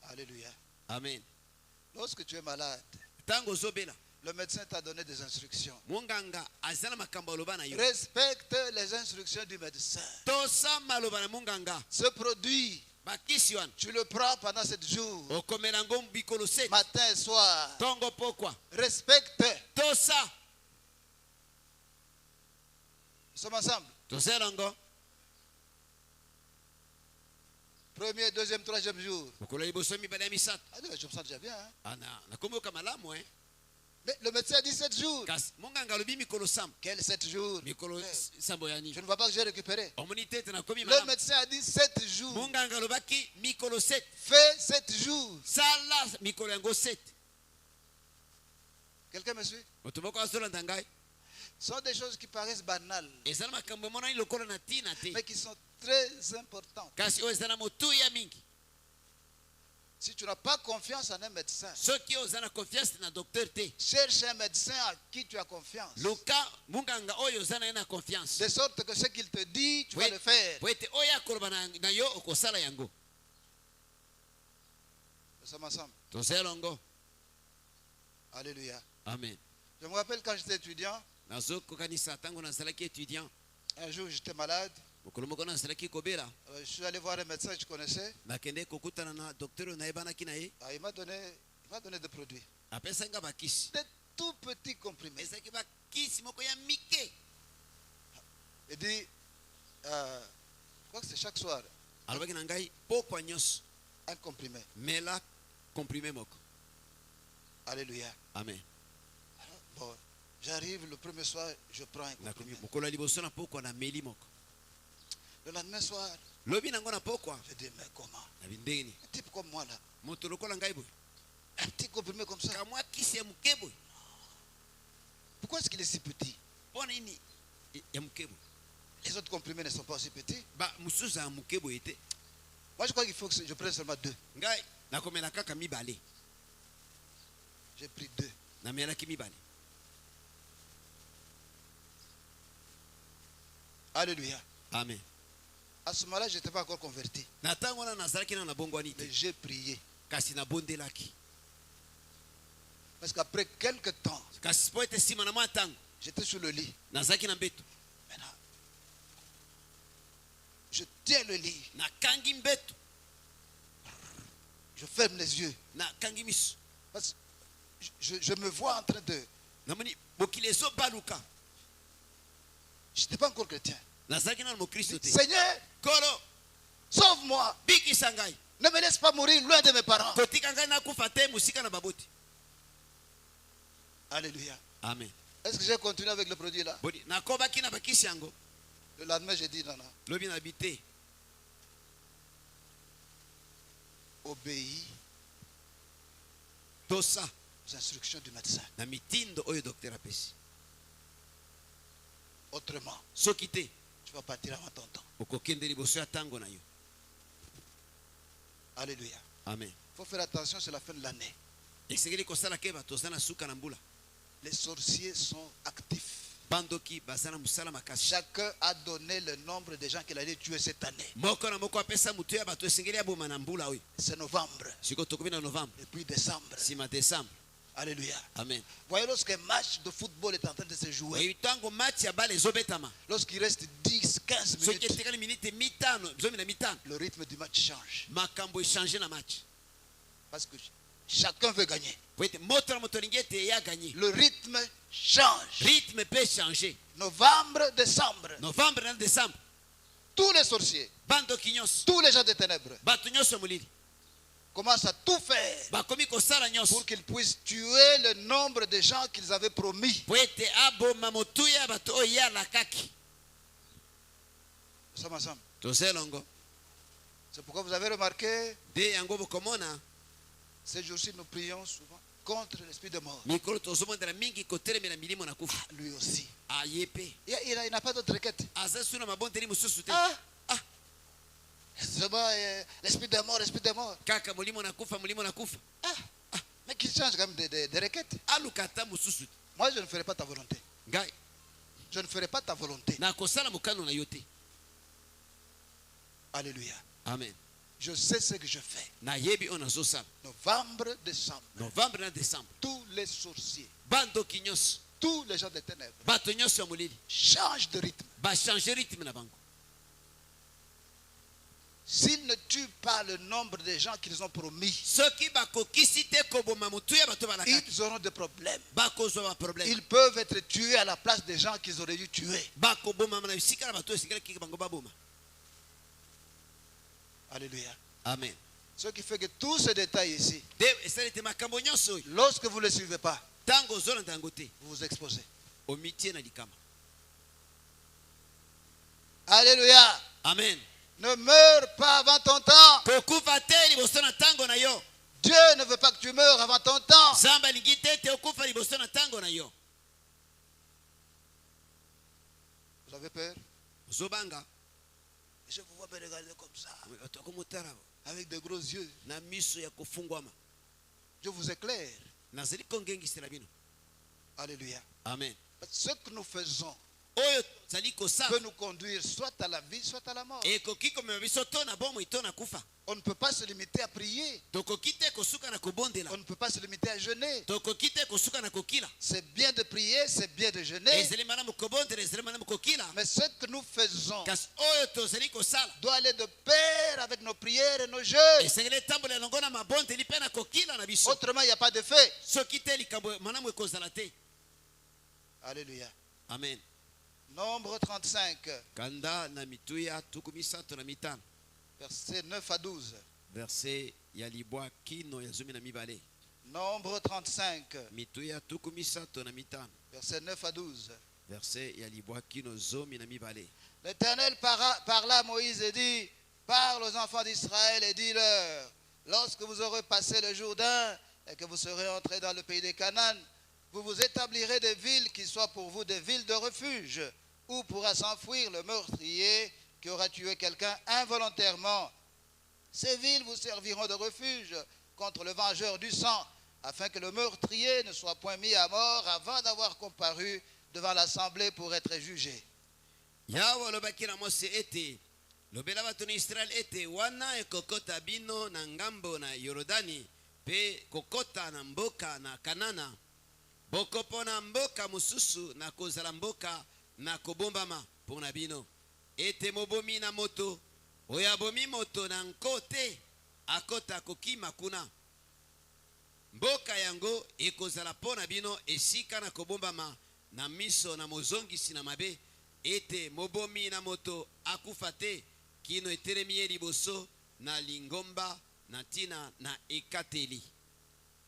Alléluia. Amen. Lorsque tu es malade, Tango ozobela. le médecin t'a donné des instructions. Munganga aza na makambo aloba na yo. Respecte les instructions du médecin. Tosa maloba na munganga. Ce produit, Bakisi wana. tu le prends pendant 7 jours, Okomela ngo bikolo 7. matin et soir. Tongo pokwa. Respecte. Tosa. Nous sommes ensemble. Tozelongo. Premier, deuxième, troisième jour. Mokolo liboso mibale ya misato. Ah, je me sens déjà bien. Hein? Ana nakomboka malamu hein. Mais le médecin a dit 7 jours. Kasi munganga alobi mikolo sam. Quel 7 jours? Mikolo sambo yani. Je ne vois pas que j'ai récupéré. Omoni tete nakomi Le malamu. médecin a dit 7 jours. Munganga alobaki mikolo 7. Fais 7 jours. Sala mikolo yango 7. Quelqu'un me suit? Moto moko azolanda ngai. Ce sont des choses qui paraissent banales, Ezala makambo emonani lokola na ntina te. mais qui sont très importantes. Kasi oyo eza na motuya mingi. Si tu n'as pas confiance en un médecin, Soki oza na confiance na docteur te. cherche un médecin à qui tu as confiance. Luka munganga oyo oza na ye na confiance. De sorte que ce qu'il te dit, tu vas le faire. Po ete oyo akoloba na yo okosala yango. Nous sommes ensemble. Tozelongo. Alléluia. Amen. Je me rappelle quand j'étais étudiant, Nazokokanisa tango nazalaki étudiant. un jour j'étais malade. mokolo moko nazalaki kobela Je suis allé voir un médecin que je connaissais. nakende kokutana na docteur nayebanaki na ye Il m'a donné des produits. apesanga bakisi Des tout petits comprimés. ezalaki bakisi moko ya mike. Il dit, je crois que c'est chaque soir, alobaki na ngai pokwa nyonso un comprimé. mela comprime moko. Alléluia. Amen. Alors, bon, j'arrive le premier soir, je prends un nakomi comprimé. mokolo ya liboso na pokwa na meli moko. Le lendemain soir, lobi nango na pokwa je dis, mais comment? na bindeni Un type comme moi là, moto lokola ngai boye un petit comprimé comme ça. kamwa kisi ya moke boye Pourquoi est-ce qu'il est si petit? mpo nini ya moke boye Les autres comprimés ne sont pas aussi petits. mosusu ya moke boye te. Moi, je crois qu'il faut que je prenne seulement 2. ngai nakomela kaka mibale. J'ai pris 2. namelaki mibale. Alléluia. Amen. À ce moment-là, je n'étais pas encore converti. na ntango wana nazalaki na nabongwani te Mais j'ai prié. kasi nabondelaki. Parce qu'après quelques temps, kasi po ete nsima na mwa ntango j'étais sur le lit. nazalaki na mbeto Maintenant, je tiens le lit. nakangi mbeto Je ferme les yeux. nakangi miso Parce que je me vois en train de... namoni mokili ezobaluka. Je n'étais pas encore chrétien. nazalaki nano mokristo te. Seigneur, kolo sauve-moi. bikisa ngai Ne me laisse pas mourir loin de mes parents. kotika ngai nakufa te mosika na baboti. Alléluia. Amen. Est-ce que j'ai continué avec le produit là? bodi nakobaki na bakisi yango. Le lendemain, j'ai dit non, non. lobi na bi te. Obéis tosa aux instructions du médecin. na mitindo oyo docteur apesi. Autrement, soki te tu vas partir avant ton temps. okokende liboso ya ntango na yo. Alléluia. Amen. Il faut faire attention, c'est la fin de l'année. esengeli kosala ke bato oza na suka na mbula. Les sorciers sont actifs. bandoki baza na mosala makasi. Chacun a donné le nombre de gens qu'il allait tuer cette année. moko na moko apesa motu ya bato esengeli aboma na mbula oyo. C'est novembre. sikoyo tokomi na novembre Et puis décembre. nsima décembre. Alléluia. Amen. Voyez, lorsqu'un match de football est en train de se jouer, oyo ntango match ya bale ezobetama lorsqu'il reste 10, 15 soki minutes, etekali minite mitano zomi na mitano le rythme du match change. makambo echange na match. Parce que chacun veut gagner. po ete moto na moto alingi ete ye aganye. Le rythme change. rythme mpe echange. Novembre, décembre, novembre na décembre tous les sorciers, bandoki nyonso tous les gens des ténèbres bato nyonso ya molili commencent à tout faire bakomi kosala nyonso pour qu'ils puissent tuer le nombre de gens qu'ils avaient promis. po ete aboma motuya ya bato oyo ye alakaki. Nous sommes ensemble. toza elongo C'est pourquoi vous avez remarqué, nde yango bokomona ces jours-ci, nous prions souvent contre l'esprit de mort. mikolo tozomondela mingi kotelemela milimo na kufa. Lui aussi. aye mpe Il n'a pas d'autre requête. aza su na mabondeli mosusu te. Ah, seulement l'esprit de mort, l'esprit de mort. kaka molimo na kufa molimo na kufa. Mais qu'il change quand même de requête. aluka ata mosusu te. Moi, je ne ferai pas ta volonté. ngai Je ne ferai pas ta volonté. nakosala mokano na yo te. Alléluia. amen. Je sais ce que je fais. nayebi oyo nazosala. Novembre, décembre. novembre na décembre Tous les sorciers, bandoki nyonso tous les gens des ténèbres bato nyonso ya molili changent de rythme. bachange rythme na bango. S'ils ne tuent pas le nombre de gens qu'ils ont promis, soki bakokisi te koboma motu ya bato balakaki ils auront des problèmes. bakozwa baproblème. Ils peuvent être tués à la place des gens qu'ils auraient dû tuer. bakoboma na bisika na bato esengelaki bango baboma. Alléluia. amen. Ce qui fait que tous ces détails ici, de esali ete makambo nyonso oyo lorsque vous ne les suivez pas, ntango ozolanda yango te vous vous exposez. omitie na likama. Alléluia. amen. Ne meurs pas avant ton temps. kokufa te liboso na ntango na yo. Dieu ne veut pas que tu meurs avant ton temps. nzambe alingi te ete okufa liboso na ntango na yo. Vous avez peur? ozobanga Je vous vois me regarder comme ça, bato akomotala avec de gros yeux. na miso ya kofungwama. Je vous éclaire. nazali kongengisela bino. Alléluia. amen. Ce que nous faisons, oyo tozali kosala peut nous conduire soit à la vie, soit à la mort. ekoki komema biso to na bomoi to na kufa. On ne peut pas se limiter à prier. Tokoki te kosuka na kobondela, On ne peut pas se limiter à jeûner. tokoki te kosuka na kokila. C'est bien de prier, c'est bien de jeûner. ezali malamu kobondela, ezali malamu kokila, Mais ce que nous faisons kasi oyo tozali kosala doit aller de pair avec nos prières et nos jeûnes. esengeli etambola elongo na mabondeli mpe na kokila na biso. Autrement, il n'y a pas d'effet. soki te likambo malamu ekozala te. Alléluia. Amen. Nombre 35, Kanda na mituya tuku misato na mitano, versets 9 à 12. verse ya libwa kino ya zumi na mibale. Nombre 35, mituya tuku misato na mitano, versets 9 à 12. verse ya libwa kino zomi na mibale. L'Éternel parla à Moïse et dit, parle aux enfants d'Israël et dis-leur, lorsque vous aurez passé le Jourdain et que vous serez entrés dans le pays des Canaan, vous vous établirez des villes qui soient pour vous des villes de refuge, où pourra s'enfuir le meurtrier qui aura tué quelqu'un involontairement. Ces villes vous serviront de refuge contre le vengeur du sang, afin que le meurtrier ne soit point mis à mort avant d'avoir comparu devant l'assemblée pour être jugé. Yawe alobaki na Mose ete lobela bato na Israel ete wana ekokota bino na ngambo na Yorodani pe kokota na mboka na Kanana, bokopona mboka mosusu na kozala mboka na kobombama mpona bino. Ete mobomi na moto oyo abomi moto na nko te akota kokima kuna. Mboka yango ekozala mpona bino esika na kobombama na miso na mozongisi na mabe. Ete mobomi na moto akufa te kino etelemi ye liboso na lingomba na tina na ekateli.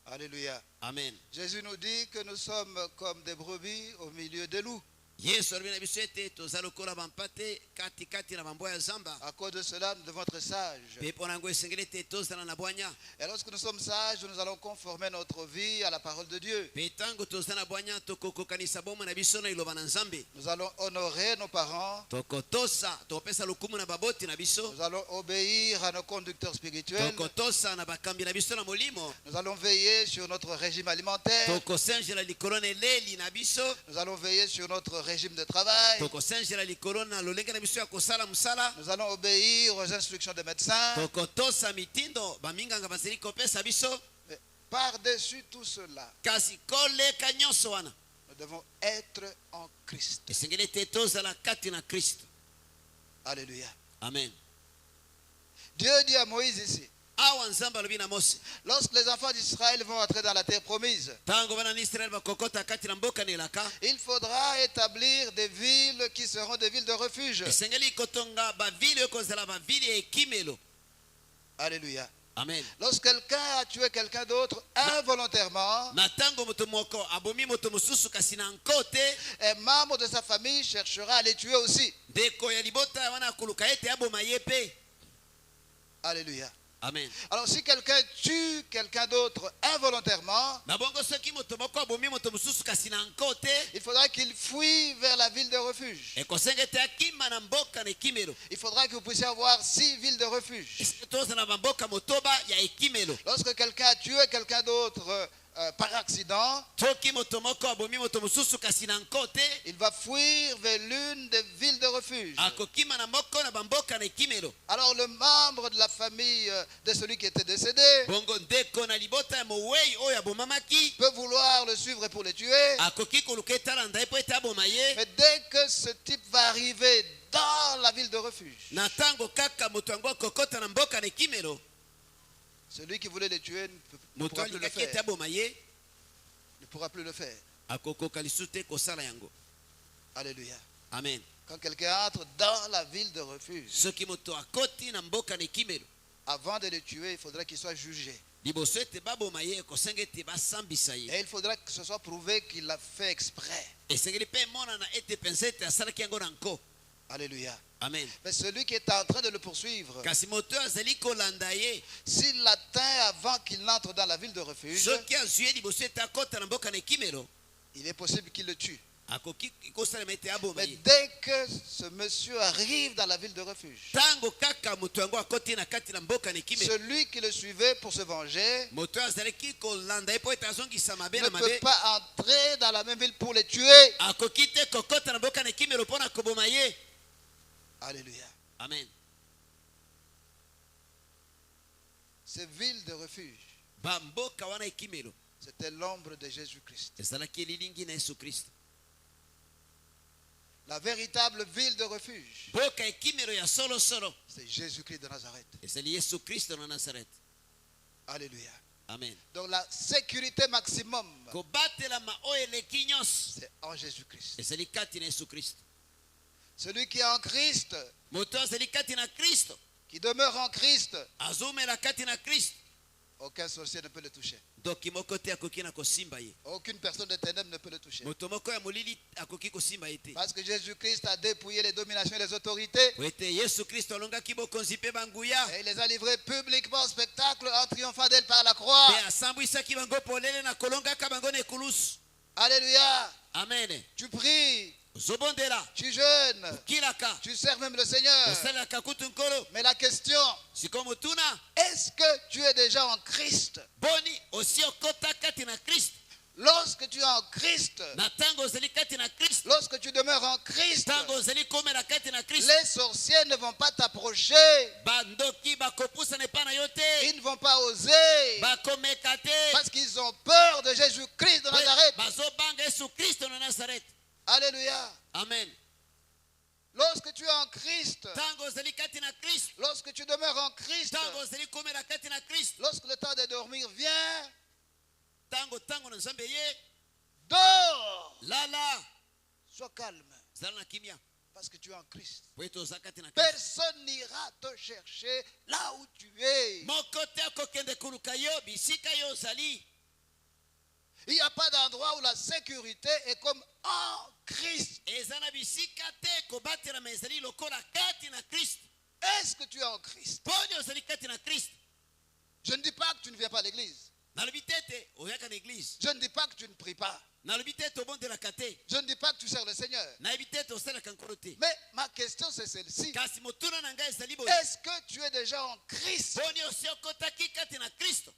Alléluia. Amen. Jésus nous dit que nous sommes comme des brebis au milieu des loups. Yesu alobi na biso ete toza lokola bampate katikati na bamboya ya zamba. À cause de cela, nous devons être sages. Pe mpo na yango esengeli ete tozala na bwanya. Et lorsque nous sommes sages, nous allons conformer notre vie à la parole de Dieu. Pe ntango toza na bwanya tokokokanisa bomoi na biso na iloba na Nzambe. Nous allons honorer nos parents. Tokotosa tokopesa lokumu na baboti na biso. Nous allons obéir à nos conducteurs spirituels. Tokotosa na bakambi na biso na molimo. Nous allons veiller sur notre régime alimentaire. Tokosenjela likolo na eleli na biso. Nous allons veiller sur notre régime de travail. Tokosenjela likolo na lolenge na biso ya kosala musala. Nous allons obéir aux instructions des médecins. Tokotosa mitindo baminganga bazali kopesa biso. Mais par-dessus tout cela, kasi koleka nyonso wana nous devons être en Christ. esengeli ete tozala kati na Kristo. Alléluia. Amen. Dieu dit à Moïse ici, awa Nzambe alobi na Mose, lorsque les enfants d'Israël vont entrer dans la terre promise, ntango bana na Israel bakokota kati na mboka na elaka, il faudra établir des villes qui seront des villes de refuge. esengeli kotonga bavili oyo kozala bavili ya ekimelo. Alléluia. Amen. Lorsque quelqu'un a tué quelqu'un d'autre involontairement, na ntango moto moko abomi moto mosusu kasi na nko te, un membre de sa famille cherchera à les tuer aussi. ndeko ya libota wana akoluka ete aboma ye pe. Alléluia. Amen. Alors si quelqu'un tue quelqu'un d'autre involontairement, na bongo soki moto moko abomi moto mosusu kasi na nko te, il faudra qu'il fuit vers la ville de refuge. ekosenga ete akima na mboka na ekimelo. Il faudra que vous puissiez avoir 6 villes de refuge. Esika tozala na bamboka motoba ya ekimelo. Lorsque quelqu'un a tué quelqu'un d'autre par accident, soki moto moko abomi moto mosusu kasi na nko te, il va fuir vers l'une des villes de refuge. akokima na moko na bamboka na ekimelo. Alors le membre de la famille de celui qui était décédé bongo ndeko na libota ya mowei oyo abomamaki peut vouloir le suivre pour le tuer. akoki koluka etalanda ye mpo ete aboma ye. Mais dès que ce type va arriver dans la ville de refuge, na ntango kaka moto yango akokota na mboka na ekimelo, celui qui voulait le tuer ne moto pourra plus le alingaki ete faire. aboma ye, Ne pourra plus le faire. akokoka lisusu te kosala yango. Alléluia. Amen. Quand quelqu'un entre dans la ville de refuge, soki moto akoti na mboka na ekimelo, avant de le tuer, il faudrait qu'il soit jugé. liboso ete baboma ye ekosenga ete basambisa ye. Et il faudra que ce soit prouvé qu'il l'a fait exprès. esengeli mpe emonana ete penza ete asalaki yango na nko. Alléluia. Amen. Mais celui qui est en train de le poursuivre, kasi moto oyo azali kolanda ye, s'il l'atteint avant qu'il n'entre dans la ville de refuge, soki azwi ye liboso ete akota na mboka na ekimelo, il est possible qu'il le tue. akoki kosalema ete aboma Mais ye. dès que ce monsieur arrive dans la ville de refuge, Tango kaka moto yango akoti na kati na mboka na ekimelo, celui qui le suivait pour se venger moto azalaki kolanda ye mpo ete azongisa mabe ne na peut mabe, pas entrer dans la même ville pour les tuer. akoki te kokota na mboka na ekimelo mpo na koboma ye. Alléluia. Amen. Ces villes de refuge, Bamboka wana ekimelo c'était l'ombre de Jésus-Christ. ezalaki elilingi na Yesu Kristo. La véritable ville de refuge, Mboka ekimelo ya solo solo c'est Jésus-Christ de Nazareth. ezali Yesu Kristo na Nazareth. Alléluia. Amen. Donc la sécurité maximum, Kobatelama oyo eleki nyonso c'est en Jésus-Christ. ezali kati na Yesu Kristo. Celui qui est en Christ, Moto azali kati na Kristo, qui demeure en Christ, azomela kati na Kristo, aucun sorcier ne peut le toucher. ndoki moko te akoki na kosimba ye. Aucune personne de ténèbres ne peut le toucher. Moto moko ya molili akoki kosimba ye te. Parce que Jésus-Christ a dépouillé les dominations et les autorités Po ete Yesu Kristo alongaki bokonzi mpe banguya, et il les a livrés publiquement au spectacle en triomphant d'elle par la croix. mpe asambwisaki bango polele na kolongaka bango na ekulusu. Alléluia. Amen. Tu pries, Ozobondela, tu jeûnes, kilaka, tu sers même le Seigneur. osalelaka kutu nkolo. Mais la question, Sikoyo motuna, est-ce que tu es déjà en Christ? boni osi okota kati na Kristo? Lorsque tu es en Christ, Na ntango ozali kati na Kristo, lorsque tu demeures en Christ, ntango ozali komela kati na Kristo, les sorciers ne vont pas t'approcher. bandoki bakopusana epai na yo te, Ils ne vont pas oser bakomeka te, parce qu'ils ont peur de Jésus-Christ de Nazareth. bazobanga Yesu Kristo na Nazareth. Alléluia. Amen. Lorsque tu es en Christ, Ntango ozali kati na Kristo, lorsque tu demeures en Christ, ntango ozali komela kati na Kristo, lorsque le temps de dormir vient, ntango na Nzambe ye, dors, lala, sois calme, zala na kimia, parce que tu es en Christ. po ete oza kati na Kristo. Personne n'ira te chercher là où tu es. Moko te akokende koluka yo bisika yo ozali. Il n'y a pas d'endroit où la sécurité est comme en Christ. Eza na bisika te kobatelama ezali lokola kati na Kristo. Est-ce que tu es en Christ? Poni ozali kati na Kristo. Je ne dis pas que tu ne viens pas à l'église. Nalobi te ete oyaka na eglise. Je ne dis pas que tu ne pries pas. Nalobi te ete obondelaka te. Je ne dis pas que tu sers le Seigneur. Nayebi te ete osalaka nkolo te. Mais ma question c'est celle-ci. Kasi motuna na ngai ezali boye. Est-ce que tu es déjà en Christ? Poni osi okotaki kati na Kristo.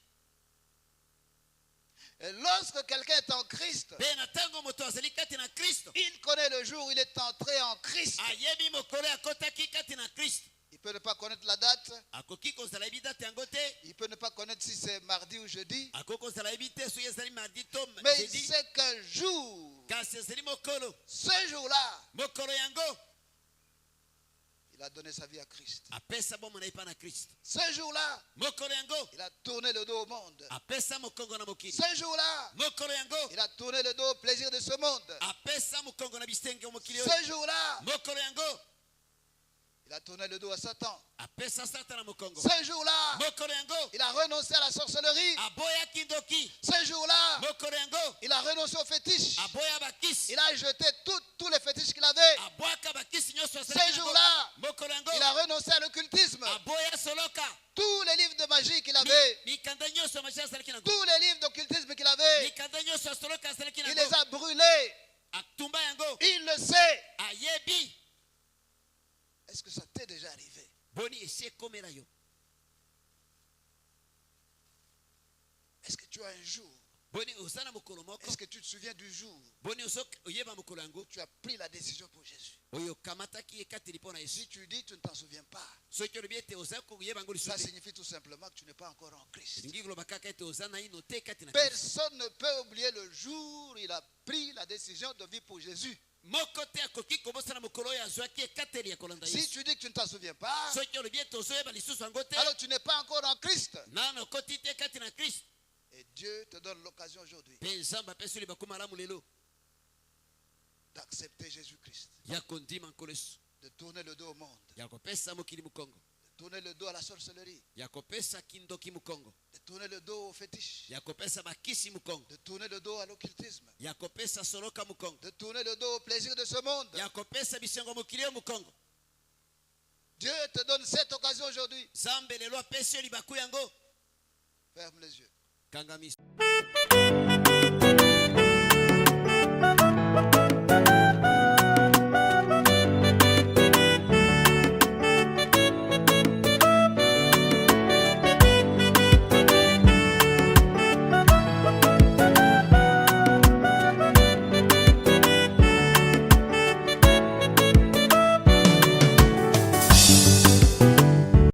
Et lorsque quelqu'un est en Christ, Pe na ntango moto azali kati na Kristo, il connaît le jour où il est entré en Christ. ayebi mokolo akotaki kati na Kristo. Il peut ne pas connaître la date. Akoki kozala yebi date yango te. Il peut ne pas connaître si c'est mardi ou jeudi. Akoki kozala yebi te soki ezali mardi to Mais il jeudi. sait qu'un jour, Kasi ezali mokolo. ce jour-là, Mokolo yango il a donné sa vie à Christ. apesa bomona epai na Kristo. Ce jour-là, Mokolo yango il a tourné le dos au monde. apesa mokongo na mokili. Ce jour-là, Mokolo yango il a tourné le dos au plaisir de ce monde. apesa mokongo na bisenge mokili oyo. Ce jour-là, Mokolo yango il a tourné le dos à Satan. apesa satana mokongo. Ce jour-là, Mokolo yango il a renoncé à la sorcellerie. aboyaki ndoki. Ce jour-là, Mokolo yango il a renoncé aux fétiches. aboya bakisi. Il a jeté tous les fétiches qu'il avait. Abwaka bakisi nyonso Ce asalaki nango. jour-là, Mokolo yango il a renoncé à l'occultisme. aboya soloka. Tous les livres de magie qu'il avait, Mikanda nyonso ya maji asalaki nango. tous les livres d'occultisme qu'il avait, Mikanda nyonso ya soloka asalaki il les nango. a brûlés. Atumba yango Il le sait. ayebi. Est-ce que ça t'est déjà arrivé? Boni esi ekomela yo. Est-ce que tu as un jour? Boni oza na mokolo moko. Est-ce que tu te souviens du jour Boni oyeba mokolo yango où tu as pris la décision pour Jésus? oyo kamataki ekateli mpo na Si Yesu. tu dis tu ne t'en souviens pas, Soki olobi ete oza koyeba yango ça lisusu te. signifie tout simplement que tu n'es pas encore en Christ. Elingi koloba kaka ete oza na ino te kati na Kristo. Personne ne peut oublier le jour où il a pris la décision de vivre pour Jésus. Moko te akoki kobosana mokolo oyo azwaki ekateli ya kolanda Si Yesu. tu dis que tu ne t'en souviens pas, Soki olobi ete ozoyeba lisusu yango te, alors tu n'es pas encore en Christ. nano okoti te kati na Kristo. Et Dieu te donne l'occasion aujourd'hui Mpe Nzambe apesi yo libaku malamu lelo d'accepter Jésus-Christ, ya kondima nkolo Yesu, de tourner le dos au monde, ya kopesa mokili mokongo, de tourner le dos à la sorcellerie, ya kopesa kindoki mokongo, de tourner le dos aux fétiches, ya kopesa bakisi mokongo, de tourner le dos à l'occultisme, ya kopesa soloka mokongo, de tourner le dos au plaisir de ce monde. ya kopesa bisengo mokili oyo mokongo. Dieu te donne cette occasion aujourd'hui. Nzambe lelo apesi yo libaku yango. Ferme les yeux. Kanga miso.